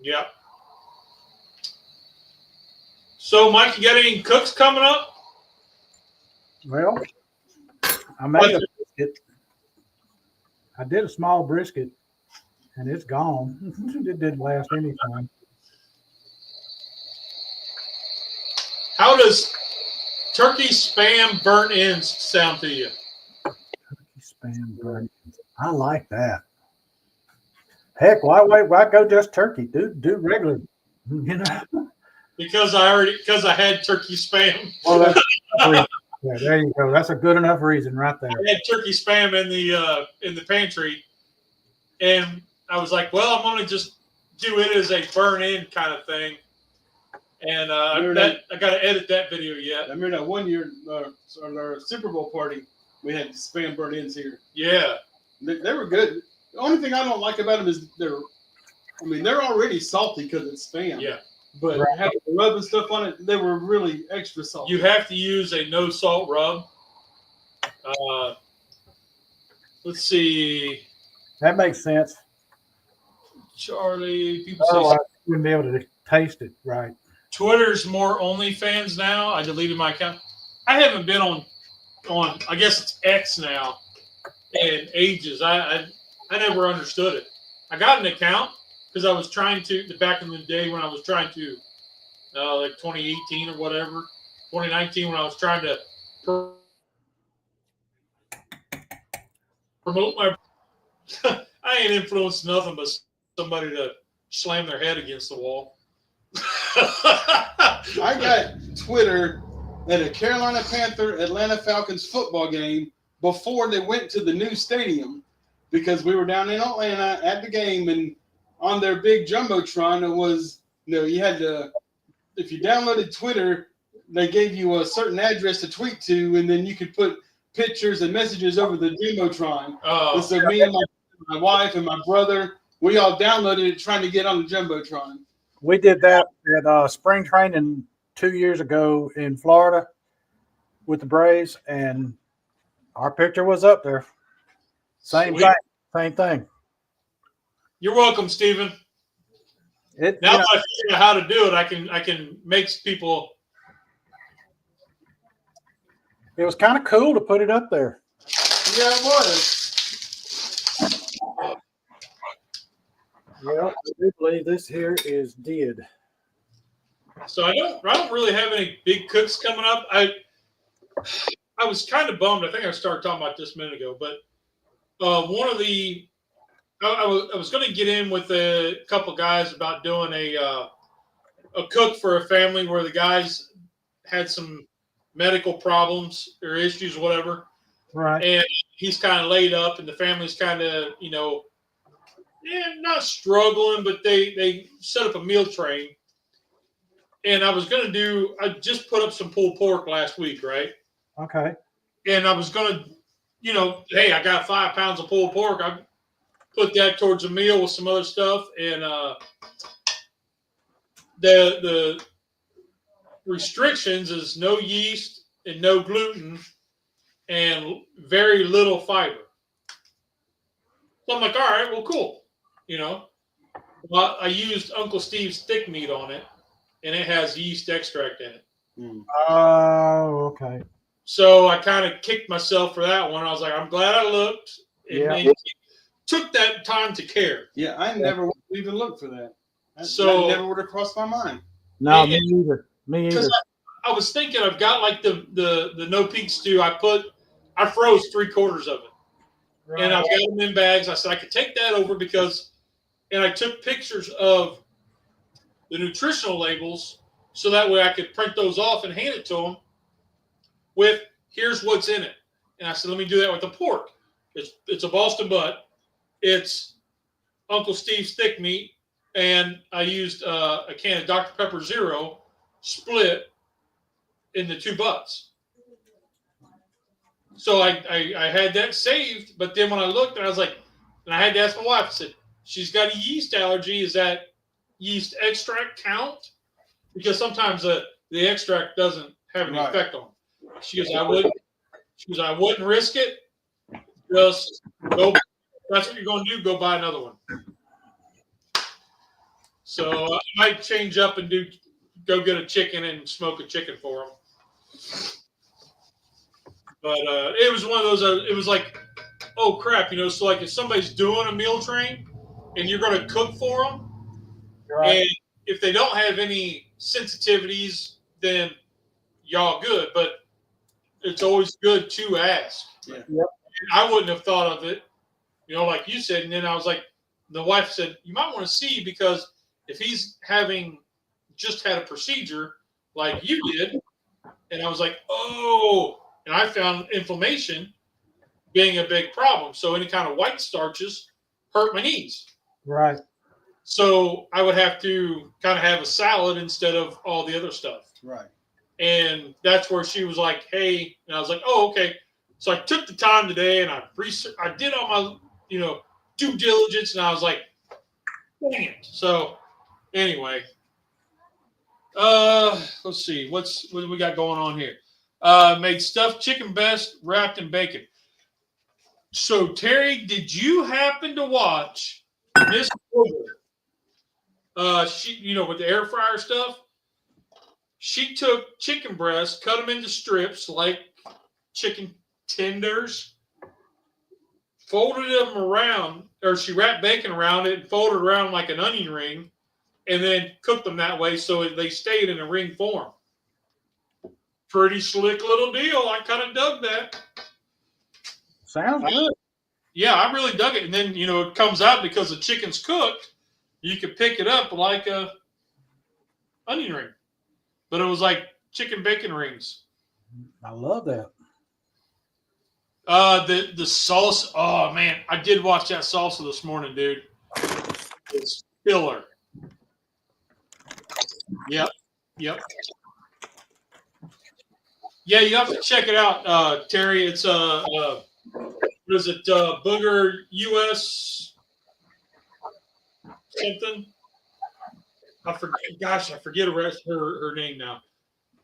Yeah. So, Mike, you got any cooks coming up? Well, I made a brisket. I did a small brisket, and it's gone. It didn't last any time. How does turkey spam burnt ends sound to you? Turkey spam burnt ends. I like that. Heck, why go just turkey? Do regular, Because I had turkey spam. Well, yeah, there you go. That's a good enough reason right there. I had turkey spam in the pantry, and I was like, well, I'm going to just do it as a burn in kind of thing. And I got to edit that video yet. I remember that one year on our Super Bowl party, we had spam burnt ends here. Yeah. They were good. The only thing I don't like about them is they're already salty because it's spam. Yeah. But having the rub and stuff on it, they were really extra salty. You have to use a no salt rub. Let's see. That makes sense. Charlie, people Oh, say I wouldn't be able to taste it right. Twitter's more OnlyFans now. I deleted my account. I haven't been on I guess it's X now in ages. I never understood it. I got an account because I was trying to back in the day when I was trying to like 2018 or whatever, 2019 when I was trying to promote my I ain't influenced nothing but somebody to slam their head against the wall. I got Twitter at a Carolina Panther Atlanta Falcons football game before they went to the new stadium because we were down in Atlanta at the game, and on their big jumbotron it was you had to, if you downloaded Twitter, they gave you a certain address to tweet to, and then you could put pictures and messages over the jumbotron. And so me and my wife and my brother, we all downloaded it trying to get on the jumbotron. We did that at spring training 2 years ago in Florida with the Braves, and our picture was up there. Same thing. You're welcome, Stephen. Now that I figure out how to do it, I can make people. It was kind of cool to put it up there. Yeah, it was. Yeah, I do believe this here is dead. So I don't really have any big cooks coming up. I was kind of bummed. I think I started talking about this a minute ago, but one of the I was going to get in with a couple guys about doing a cook for a family where the guys had some medical problems or issues, whatever. Right. And he's kind of laid up, and the family's kind of not struggling, but they set up a meal train. And I just put up some pulled pork last week, right? Okay. And I was going to, hey, I got 5 pounds of pulled pork. I put that towards a meal with some other stuff. And the restrictions is no yeast and no gluten and very little fiber. So I'm like, all right, well, cool. Well, I used Uncle Steve's thick meat on it, and it has yeast extract in it. Oh, okay. So I kind of kicked myself for that one. I was like, I'm glad I looked. And took that time to care. Yeah, I never would even looked for that. That never would have crossed my mind. No, me either. Me either. I was thinking I've got like the no peak stew. I froze 3/4 of it. Right. And I've got them in bags. I said I could take that over and I took pictures of the nutritional labels so that way I could print those off and hand it to them. with here's what's in it. And I said, let me do that with the pork. It's a Boston butt. It's Uncle Steve's thick meat, and I used a can of Dr. Pepper Zero split into 2 butts. So I had that saved, but then when I looked, and I was like, and I had to ask my wife. I said, she's got a yeast allergy. Is that yeast extract count? Because sometimes the extract doesn't have any effect on it. She goes, I wouldn't risk it. Just go. That's what you're going to do. Go buy another one. So I might change up and go get a chicken and smoke a chicken for them. But it was one of those. It was like, oh crap, so like if somebody's doing a meal train and you're going to cook for them, and if they don't have any sensitivities, then y'all good. But it's always good to ask. Yeah. Yep. I wouldn't have thought of it, like you said. And then I was like, the wife said, you might want to see, because if he's just had a procedure like you did, and I was like, oh, and I found inflammation being a big problem. So any kind of white starches hurt my knees. Right. So I would have to kind of have a salad instead of all the other stuff. Right. And that's where she was like, hey, and I was like, oh, okay. So I took the time today and I did all my, due diligence, and I was like, dang it. So anyway, let's see. What do we got going on here? Made stuffed chicken breast wrapped in bacon. So Terry, did you happen to watch Miss Booger? She, with the air fryer stuff, she took chicken breasts, cut them into strips like chicken tenders, folded them around, or she wrapped bacon around it and folded around like an onion ring, and then cooked them that way so they stayed in a ring form. Pretty slick little deal. I kind of dug that. Sounds good. Yeah, I really dug it. And then, it comes out because the chicken's cooked. You could pick it up like a onion ring. But it was like chicken bacon rings. I love that. The salsa. Oh, man. I did watch that salsa this morning, dude. It's killer. Yep. Yeah, you have to check it out, Terry. It's what is it? Booger US something. I forget her name now.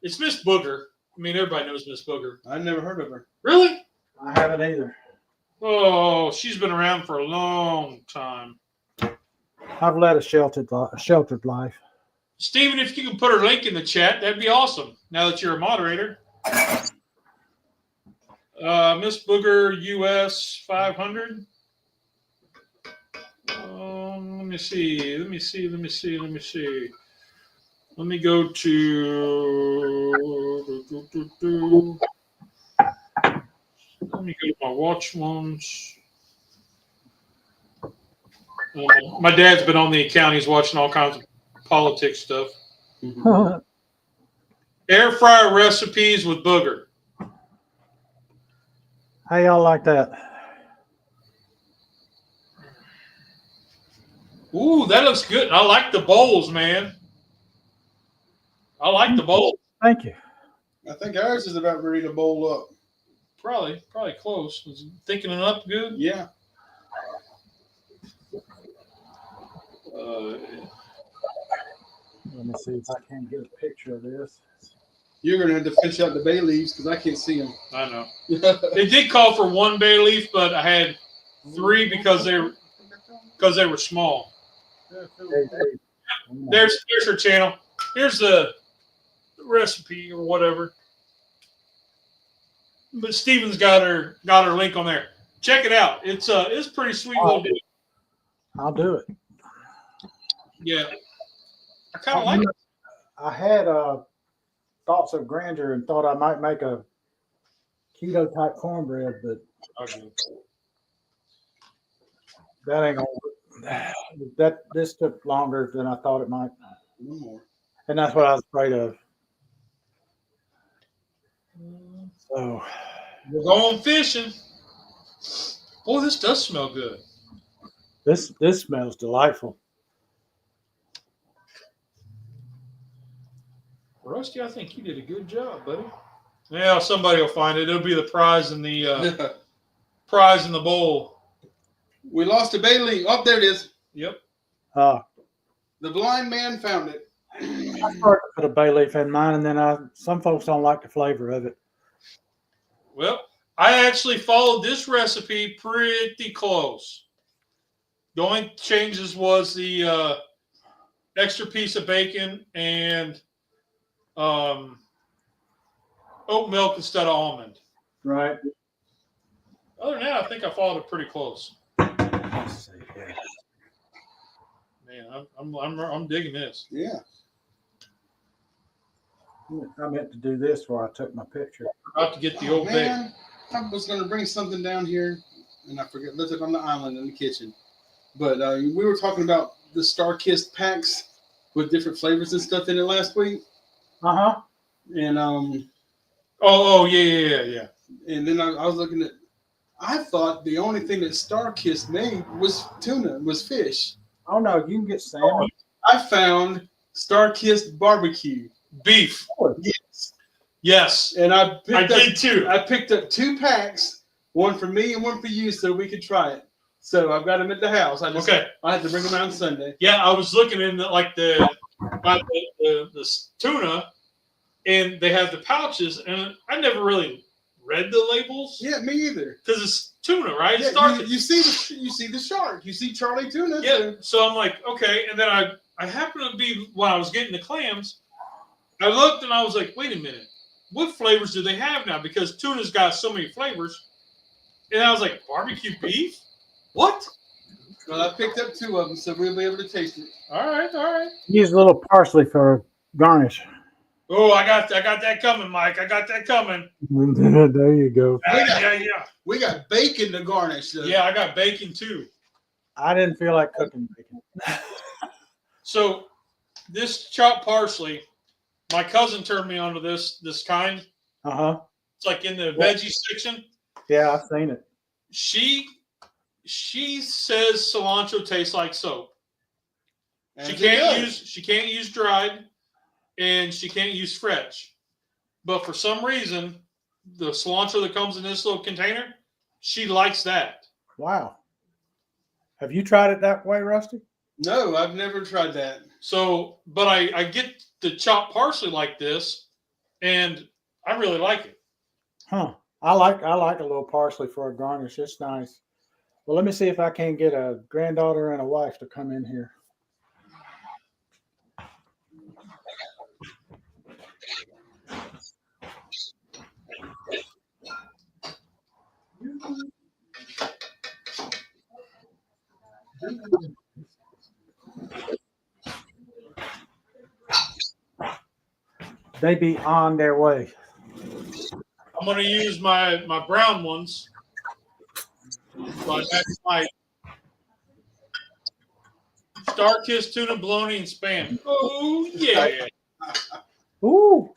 It's Miss Booger. I mean, everybody knows Miss Booger. I never heard of her. Really? I haven't either. Oh, she's been around for a long time. I've led a sheltered life. Steven, if you can put her link in the chat, that'd be awesome. Now that you're a moderator. Miss Booger US 500. Let me see. Let me go to. Let me go to my watch ones. My dad's been on the account. He's watching all kinds of politics stuff. Air fryer recipes with Booger. How y'all like that? Ooh, that looks good. I like the bowls, man. I like the bowls. Thank you. I think ours is about ready to bowl up. Probably close. Was it thinking it up good? Yeah. Let me see if I can get a picture of this. You're going to have to fish out the bay leaves because I can't see them. I know. They did call for 1 bay leaf, but I had 3 because they were small. There's her channel. Here's the recipe or whatever. But Steven's got her link on there. Check it out. It's pretty sweet little deal. I'll do it. Yeah. I kind of like it. I had thoughts of grandeur and thought I might make a keto type cornbread, but that ain't gonna work. This took longer than I thought it might. One more. And that's what I was afraid of. So we're going fishing. Boy, this does smell good. this smells delightful. Rusty, I think you did a good job, buddy. Yeah, somebody will find it. It'll be the prize in the prize in the bowl. We lost a bay leaf. Oh, there it is. Yep. Uh, The blind man found it. I started to put a bay leaf in mine, and then some folks don't like the flavor of it. Well, I actually followed this recipe pretty close. The only changes was the extra piece of bacon and oat milk instead of almond. Right. Other than that, I think I followed it pretty close. Let's see here. Man, I'm digging this. Yeah. I meant to do this before I took my picture. About to get the old bacon. I was going to bring something down here, and I forget. Left it on the island in the kitchen. But we were talking about the Star-Kissed packs with different flavors and stuff in it last week. Uh-huh. And Yeah. And then I was looking at. I thought the only thing that Star-Kissed made was tuna, was fish. Oh no, you can get salmon. I found Star-Kissed barbecue. Beef. Yes. Yes. And I did too. I picked up 2 packs, one for me and one for you, so we could try it. So I've got them at the house. I had to bring them out on Sunday. Yeah, I was looking in the tuna, and they have the pouches, and I never really read the labels. Yeah, me either. Because it's tuna, right? Yeah, you see the shark. You see Charlie Tuna. Yeah. So I'm like, okay, and then I happened to be when I was getting the clams, I looked and I was like, wait a minute, what flavors do they have now? Because tuna's got so many flavors, and I was like, barbecue beef. What? Well, I picked up 2 of them, so we'll be able to taste it. All right. Use a little parsley for garnish. Oh, I got that coming, Mike. I got that coming. There you go. Yeah. We got bacon to garnish. Though. Yeah, I got bacon too. I didn't feel like cooking bacon. So this chopped parsley, my cousin turned me onto this kind. Uh-huh. It's like in the veggie section. Yeah, I've seen it. She says cilantro tastes like soap. She can't use dried, and she can't use fresh. But for some reason, the cilantro that comes in this little container, she likes that. Wow. Have you tried it that way, Rusty? No, I've never tried that. So, but I get the chopped parsley like this, and I really like it. Huh. I like a little parsley for a garnish. It's nice. Well, let me see if I can get a granddaughter and a wife to come in here. They be on their way. I'm going to use my brown ones. So that's my Star-Kissed tuna, bologna, and spam. Oh, yeah. Ooh.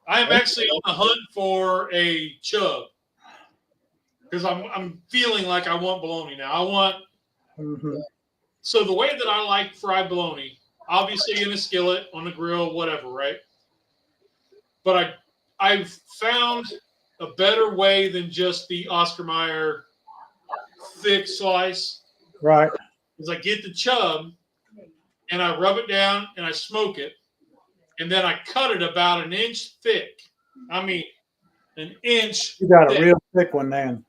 I am actually on the hunt for a chub because I'm feeling like I want bologna now. I want So the way that I like fried bologna, obviously in a skillet, on the grill, whatever, right? But I've found a better way than just the Oscar Mayer thick slice. Right. Is I get the chub and I rub it down and I smoke it. And then I cut it about an inch thick. I mean, an inch. You got thick. a real thick one then.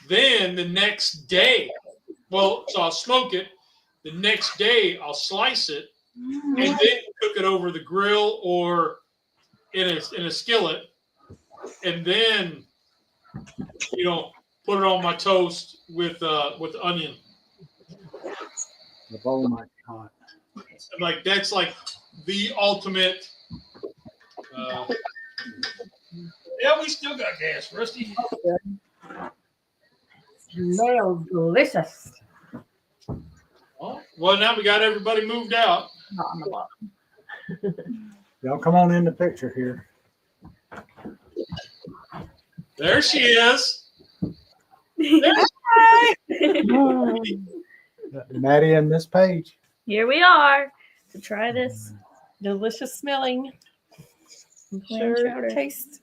Then the next day, so I'll smoke it. The next day, I'll slice it and then cook it over the grill or in a skillet. And then, put it on my toast with onion. The bowl might be hot. Like that's like the ultimate. Yeah, we still got gas, Rusty. Smells delicious. Well, now we got everybody moved out. Y'all come on in the picture here. There she is. Maddie and Miss Page. Here we are to try this. Delicious smelling. I'm Clam sure chowder. it tastes.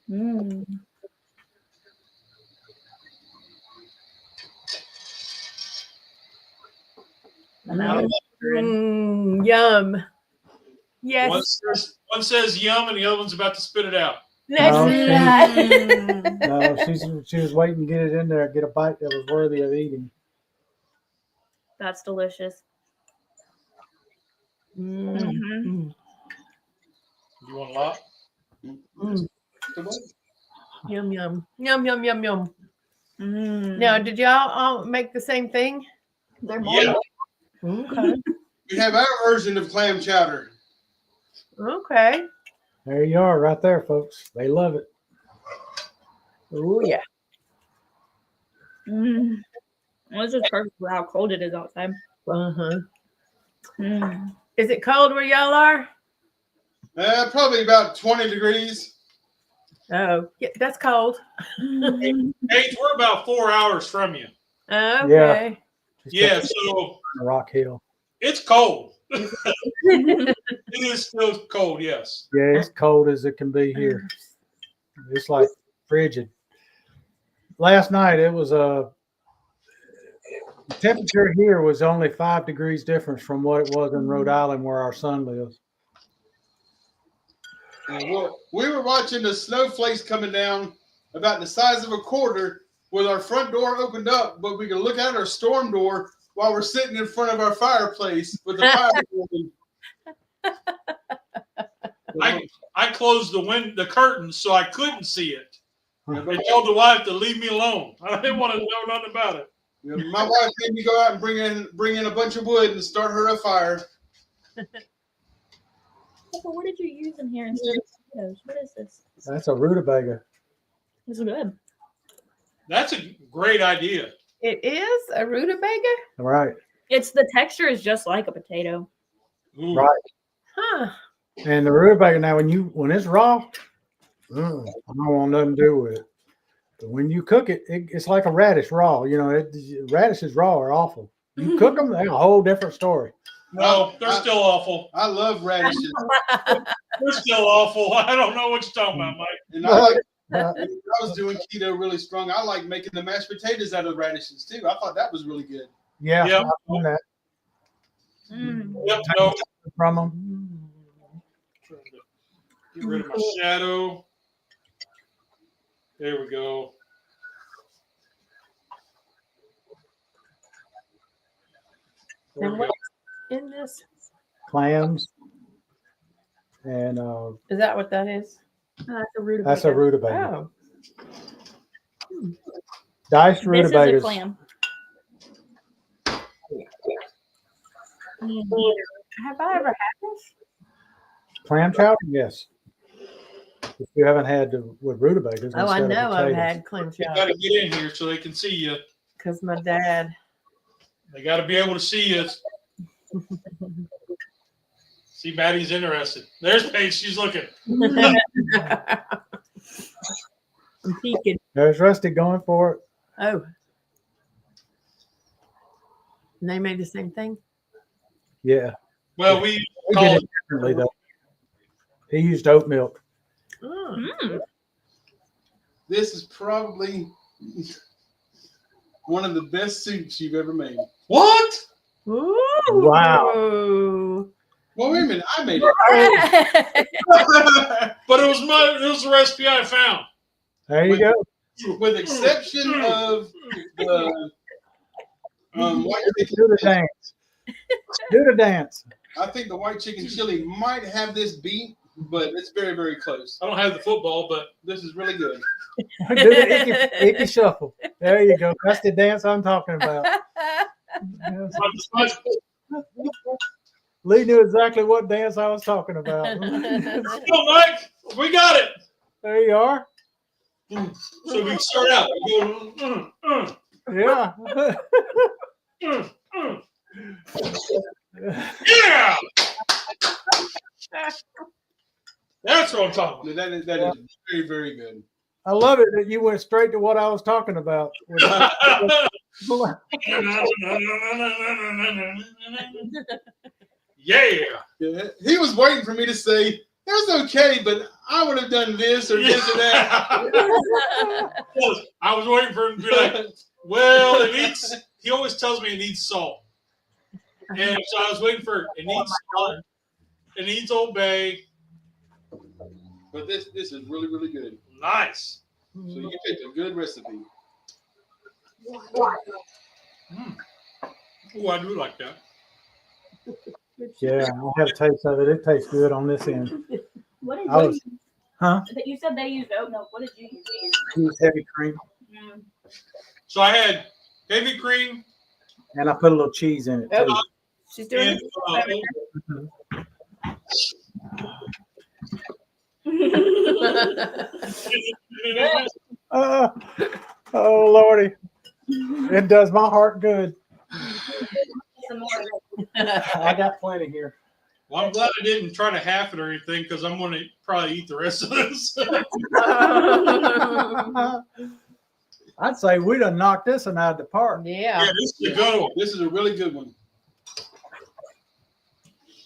Mm. I'm out of Yum. Yes. One says yum, and the other one's about to spit it out. Let's No, do that. No, she was waiting to get it in there, get a bite that was worthy of eating. That's delicious. Mm. You want a lot? Mm. Yum, yum. Yum, yum, yum, yum. Mm. Now, did y'all all make the same thing? They're more. Yeah. Okay. We have our version of clam chowder. Okay. There you are, right there, folks. They love it. Oh, yeah. Mm. Well, this is perfect for how cold it is outside. Uh-huh. Mm. Is it cold where y'all are? Probably about 20 degrees. Oh, yeah, that's cold. Paige, we're about 4 hours from you. Okay. Yeah, so Rock Hill. it's cold. It is still cold, yes. Yeah, it's cold as it can be here. It's like frigid. Last night it was the temperature here was only 5 degrees difference from what it was in Rhode Island where our son lives. Well, we were watching the snowflakes coming down about the size of a quarter with our front door opened up, but we could look out our storm door while we're sitting in front of our fireplace with the fire going. I closed the curtains so I couldn't see it. Yeah, I but told the wife to leave me alone. I didn't want to know nothing about it. my wife made me go out and bring in a bunch of wood and start her a fire. What did you use in here instead of potatoes? What is this? That's a rutabaga. This is good. That's a great idea. It is a rutabaga? Right. It's the texture is just like a potato. Ooh. Right. Huh. And the rutabaga now when it's raw, I don't want nothing to do with it. But when you cook it, it's like a radish raw. You know, radishes raw are awful. You cook them, they're a whole different story. No, they're still awful. I love radishes. They're still awful. I don't know what you're talking about, Mike. And I like when I was doing keto really strong. I like making the mashed potatoes out of radishes too. I thought that was really good. Yeah, Yep. I've done that Mm. Yep, no. from them. Get rid of my shadow. There we go. There And we go. what's in this? Clams. And Is that what that is? That's a rutabaga. that's a rutabaga. Oh. Diced This is a rutabagas. clam. Have I ever had this? Clam chowder, yes. If you haven't had with rutabagas. Oh, I instead of know I've potatoes. had clam You got chowder to get in here so they can see you. because my dad. They got to be able to see you. See, Maddie's interested. There's Paige. She's looking. I'm peeking. There's Rusty going for it. Oh. And they made the same thing? Yeah. Well, we We call did it it differently though. He used oat milk. Oh. Mm. This is probably one of the best soups you've ever made. what? Ooh. Wow. Well, wait a minute. I made it. But it was the recipe I found. There you go. With exception of the white chicken. Do the dance. Do the dance. I think the white chicken chili might have this beat, but it's very, very close. I don't have the football, but This is really good. Do the icky shuffle. There you go. That's the dance I'm talking about. Lee knew exactly what dance I was talking about. come on, Mike. We got it. There you are. So we start out. We go, Yeah. yeah. That's what I'm talking about. That is very, very good. I love it that you went straight to what I was talking about. Yeah. Yeah, he was waiting for me to say that's okay, but I would have done this or this or that. I was waiting for him to be like, well, it needs. He always tells me it needs salt, and so I was waiting for it needs salt, it needs Old Bay. But this is really, really good. Nice. So you picked a good recipe. Oh, I do like that. Yeah, I have a taste of it. It tastes good on this end. What did I you was- use? Huh? You said they used oat milk. What did you use? Use heavy cream, So I had heavy cream and I put a little cheese in it too. Oh, she's doing and it. Oh Lordy, it does my heart good. Some more. I got plenty here. well, I'm glad I didn't try to half it or anything because I'm going to probably eat the rest of this. I'd say we done knocked this one out of the park. Yeah, Yeah. this is a good one. This is a really good one.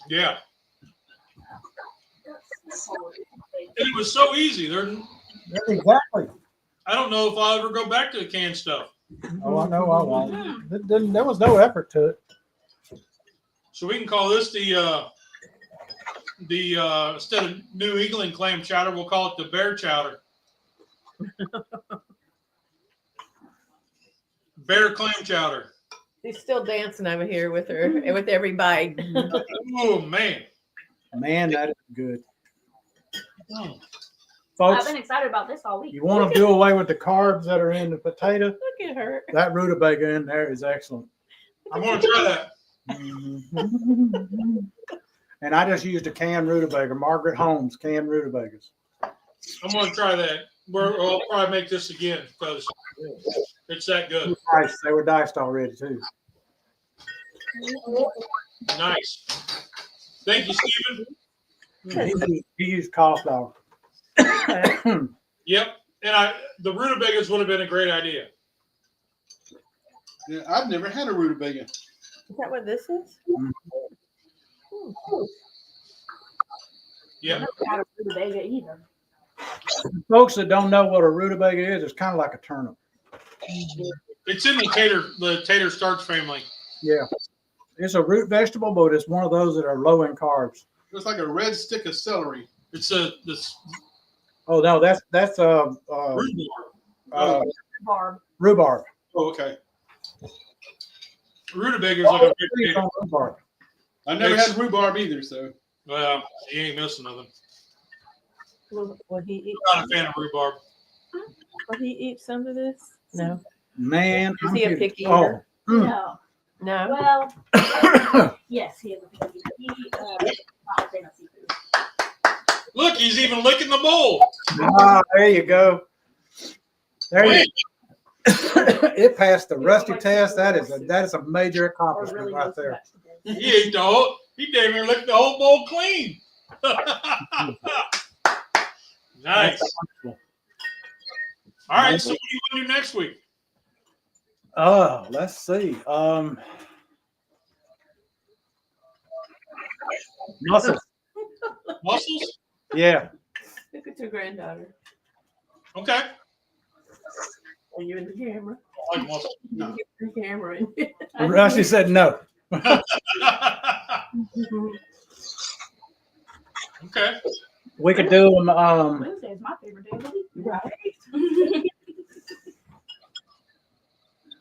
Yeah. And it was so easy. Exactly. I don't know if I'll ever go back to the canned stuff. Oh, I know I won't. There was no effort to it. So we can call this the instead of New England clam chowder, we'll call it the bear chowder. Bear clam chowder. She's still dancing over here with every bite. Oh man. Man, that is good. Mm. I've Folks, been excited about this all week. you want to do away with the carbs that are in the potato? Look at her. That rutabaga in there is excellent. I'm gonna try that. And I just used a canned rutabaga, Margaret Holmes canned rutabagas. I'm gonna try that. I'll probably make this again because it's that good. They were diced already too. Nice. Thank you, Stephen. He used cauliflower. Yep. And the rutabagas would have been a great idea. Yeah, I've never had a rutabaga. Is that what this is? Yeah. I've never had a rutabaga either. Folks that don't know what a rutabaga is, it's kind of like a turnip. It's in the tater starch family. Yeah. It's a root vegetable, but it's one of those that are low in carbs. It's like a red stick of celery. It's this Oh no, that's Barb. rhubarb. Oh, okay. Rutabaga is like a big It's tater. on rhubarb. I never had rhubarb either, so Well, you ain't missing nothing. Will he eat? I'm not a fan of rhubarb. Will he eat some of this? No. Man, Is I'm he a kidding. picky Oh, eater? No. No. Well, yes, he is a picky eater. He not a fan of seafood. Look, he's even licking the bowl. there you go. There you It passed the rusty test. That is a major Or accomplishment really right knows there. vegetables. He ate the whole. He damn near licked the whole bowl clean. Nice. All right. So what do you want to do next week? Let's see. Mussels. Mussels. Yeah. Look at your granddaughter. Okay. Are you in the camera? I like mussels. no. The camera. In. Rusty said no. Okay. We could do them. Wednesday is my favorite day of the week. Right.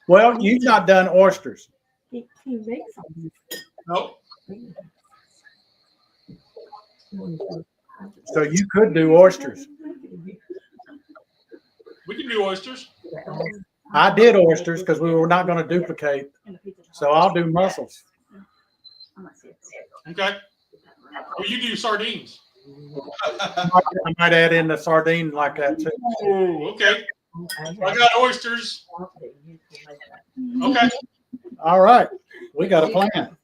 Well, you've not done oysters. He makes them. Nope. So you could do oysters. We can do oysters. I did oysters because we were not going to duplicate. And the pizza So I'll do mussels. I'm not serious. Okay. Or you do sardines. I might add in the sardine like that too. Oh, okay. I got oysters. Okay. All right. We got a plan.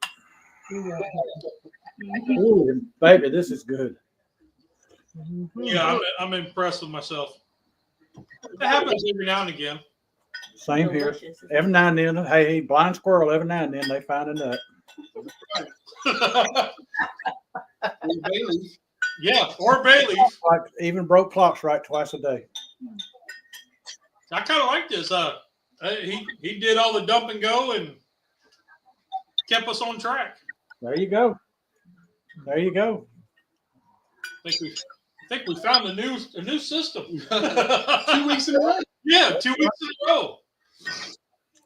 Ooh, baby, this is good. Yeah, I'm impressed with myself. That happens every now and again. Same here. Delicious. Every now and then, hey, blind squirrel. Every now and then they find a nut. Yeah, or bay leaf. Like even broke clocks right twice a day. I kind of like this. He did all the dump and go and kept us on track. There you go. There you go. I think we found a new system. 2 weeks in a row. Yeah, 2 weeks in a row.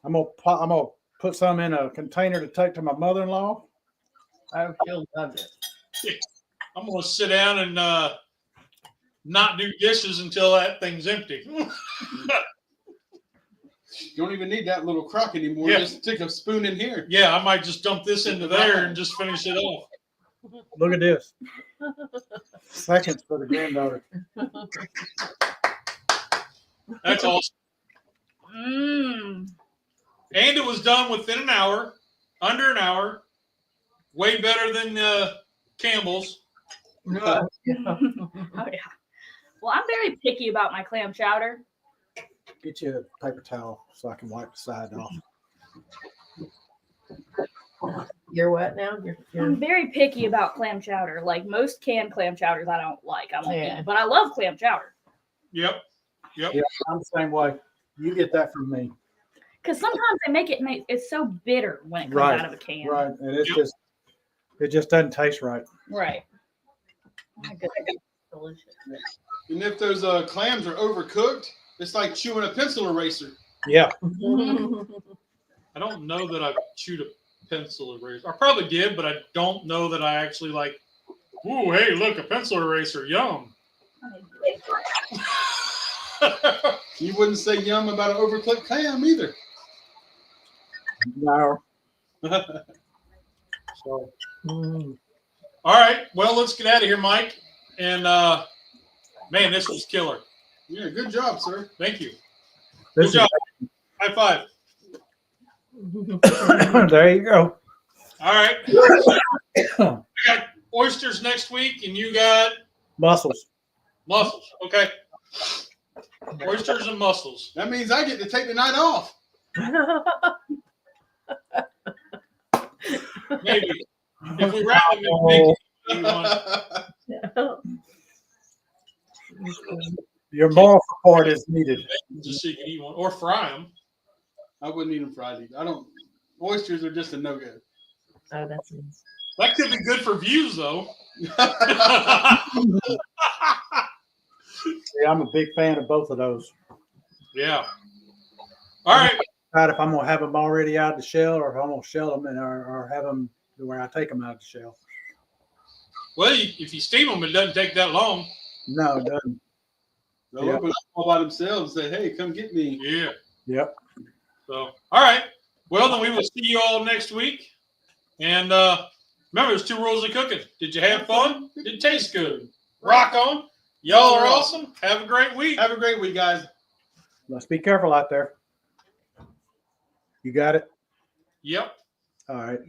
I'm gonna put some in a container to take to my mother-in-law. I feel love it. I'm gonna sit down and not do dishes until that thing's empty. You don't even need that little crock anymore. Yeah. Just stick a spoon in here. Yeah, I might just dump this into there and just finish it off. Look at this. Seconds for the granddaughter. That's awesome. Mmm. And it was done within an hour, under an hour. Way better than Campbell's. Oh yeah. Well, I'm very picky about my clam chowder. Get you a paper towel so I can wipe the side off. You're what now? You're I'm very picky about clam chowder. Like most canned clam chowders, I don't like. I won't Yeah. eat, but I love clam chowder Yep. Yeah, I'm the same way. You get that from me. because sometimes they make it's so bitter when it comes Right, out of a can. Right. And it's Yep. it just doesn't taste right. Right. My goodness, delicious. And if those clams are overcooked, it's like chewing a pencil eraser. Yeah. I don't know that I've chewed a pencil eraser. I probably did, but I don't know that I actually like, ooh, hey, look, a pencil eraser. Yum. You wouldn't say yum about an overcooked clam either. No. So, Mm. all right. Well, let's get out of here, Mike. And man, this was killer. Yeah, good job, sir. Thank you. This Good job. High five. There you go. All right. I got oysters next week, and you got Mussels. mussels. Okay. Oysters and mussels. That means I get to take the night off. Maybe. If we wrap them in big, Your moral support is needed. just so you can eat one or fry them. I wouldn't eat them fried either. I don't. Oysters are just a no-go. Oh, that's nice. That could be good for views, though. Yeah, I'm a big fan of both of those. Yeah. All right. Right, if I'm gonna have them already out of the shell, or if I'm gonna shell them or have them where I take them out of the shell. Well, if you steam them, it doesn't take that long. No, it doesn't. They'll Yeah. open up all by themselves and say, "Hey, come get me." Yeah. Yep. So, all right. Well, then we will see you all next week. And remember, there's 2 rules of cooking. Did you have fun? Did it taste good? Rock on. Y'all are awesome. Have a great week. Have a great week, guys. Let's be careful out there. You got it? Yep. All right.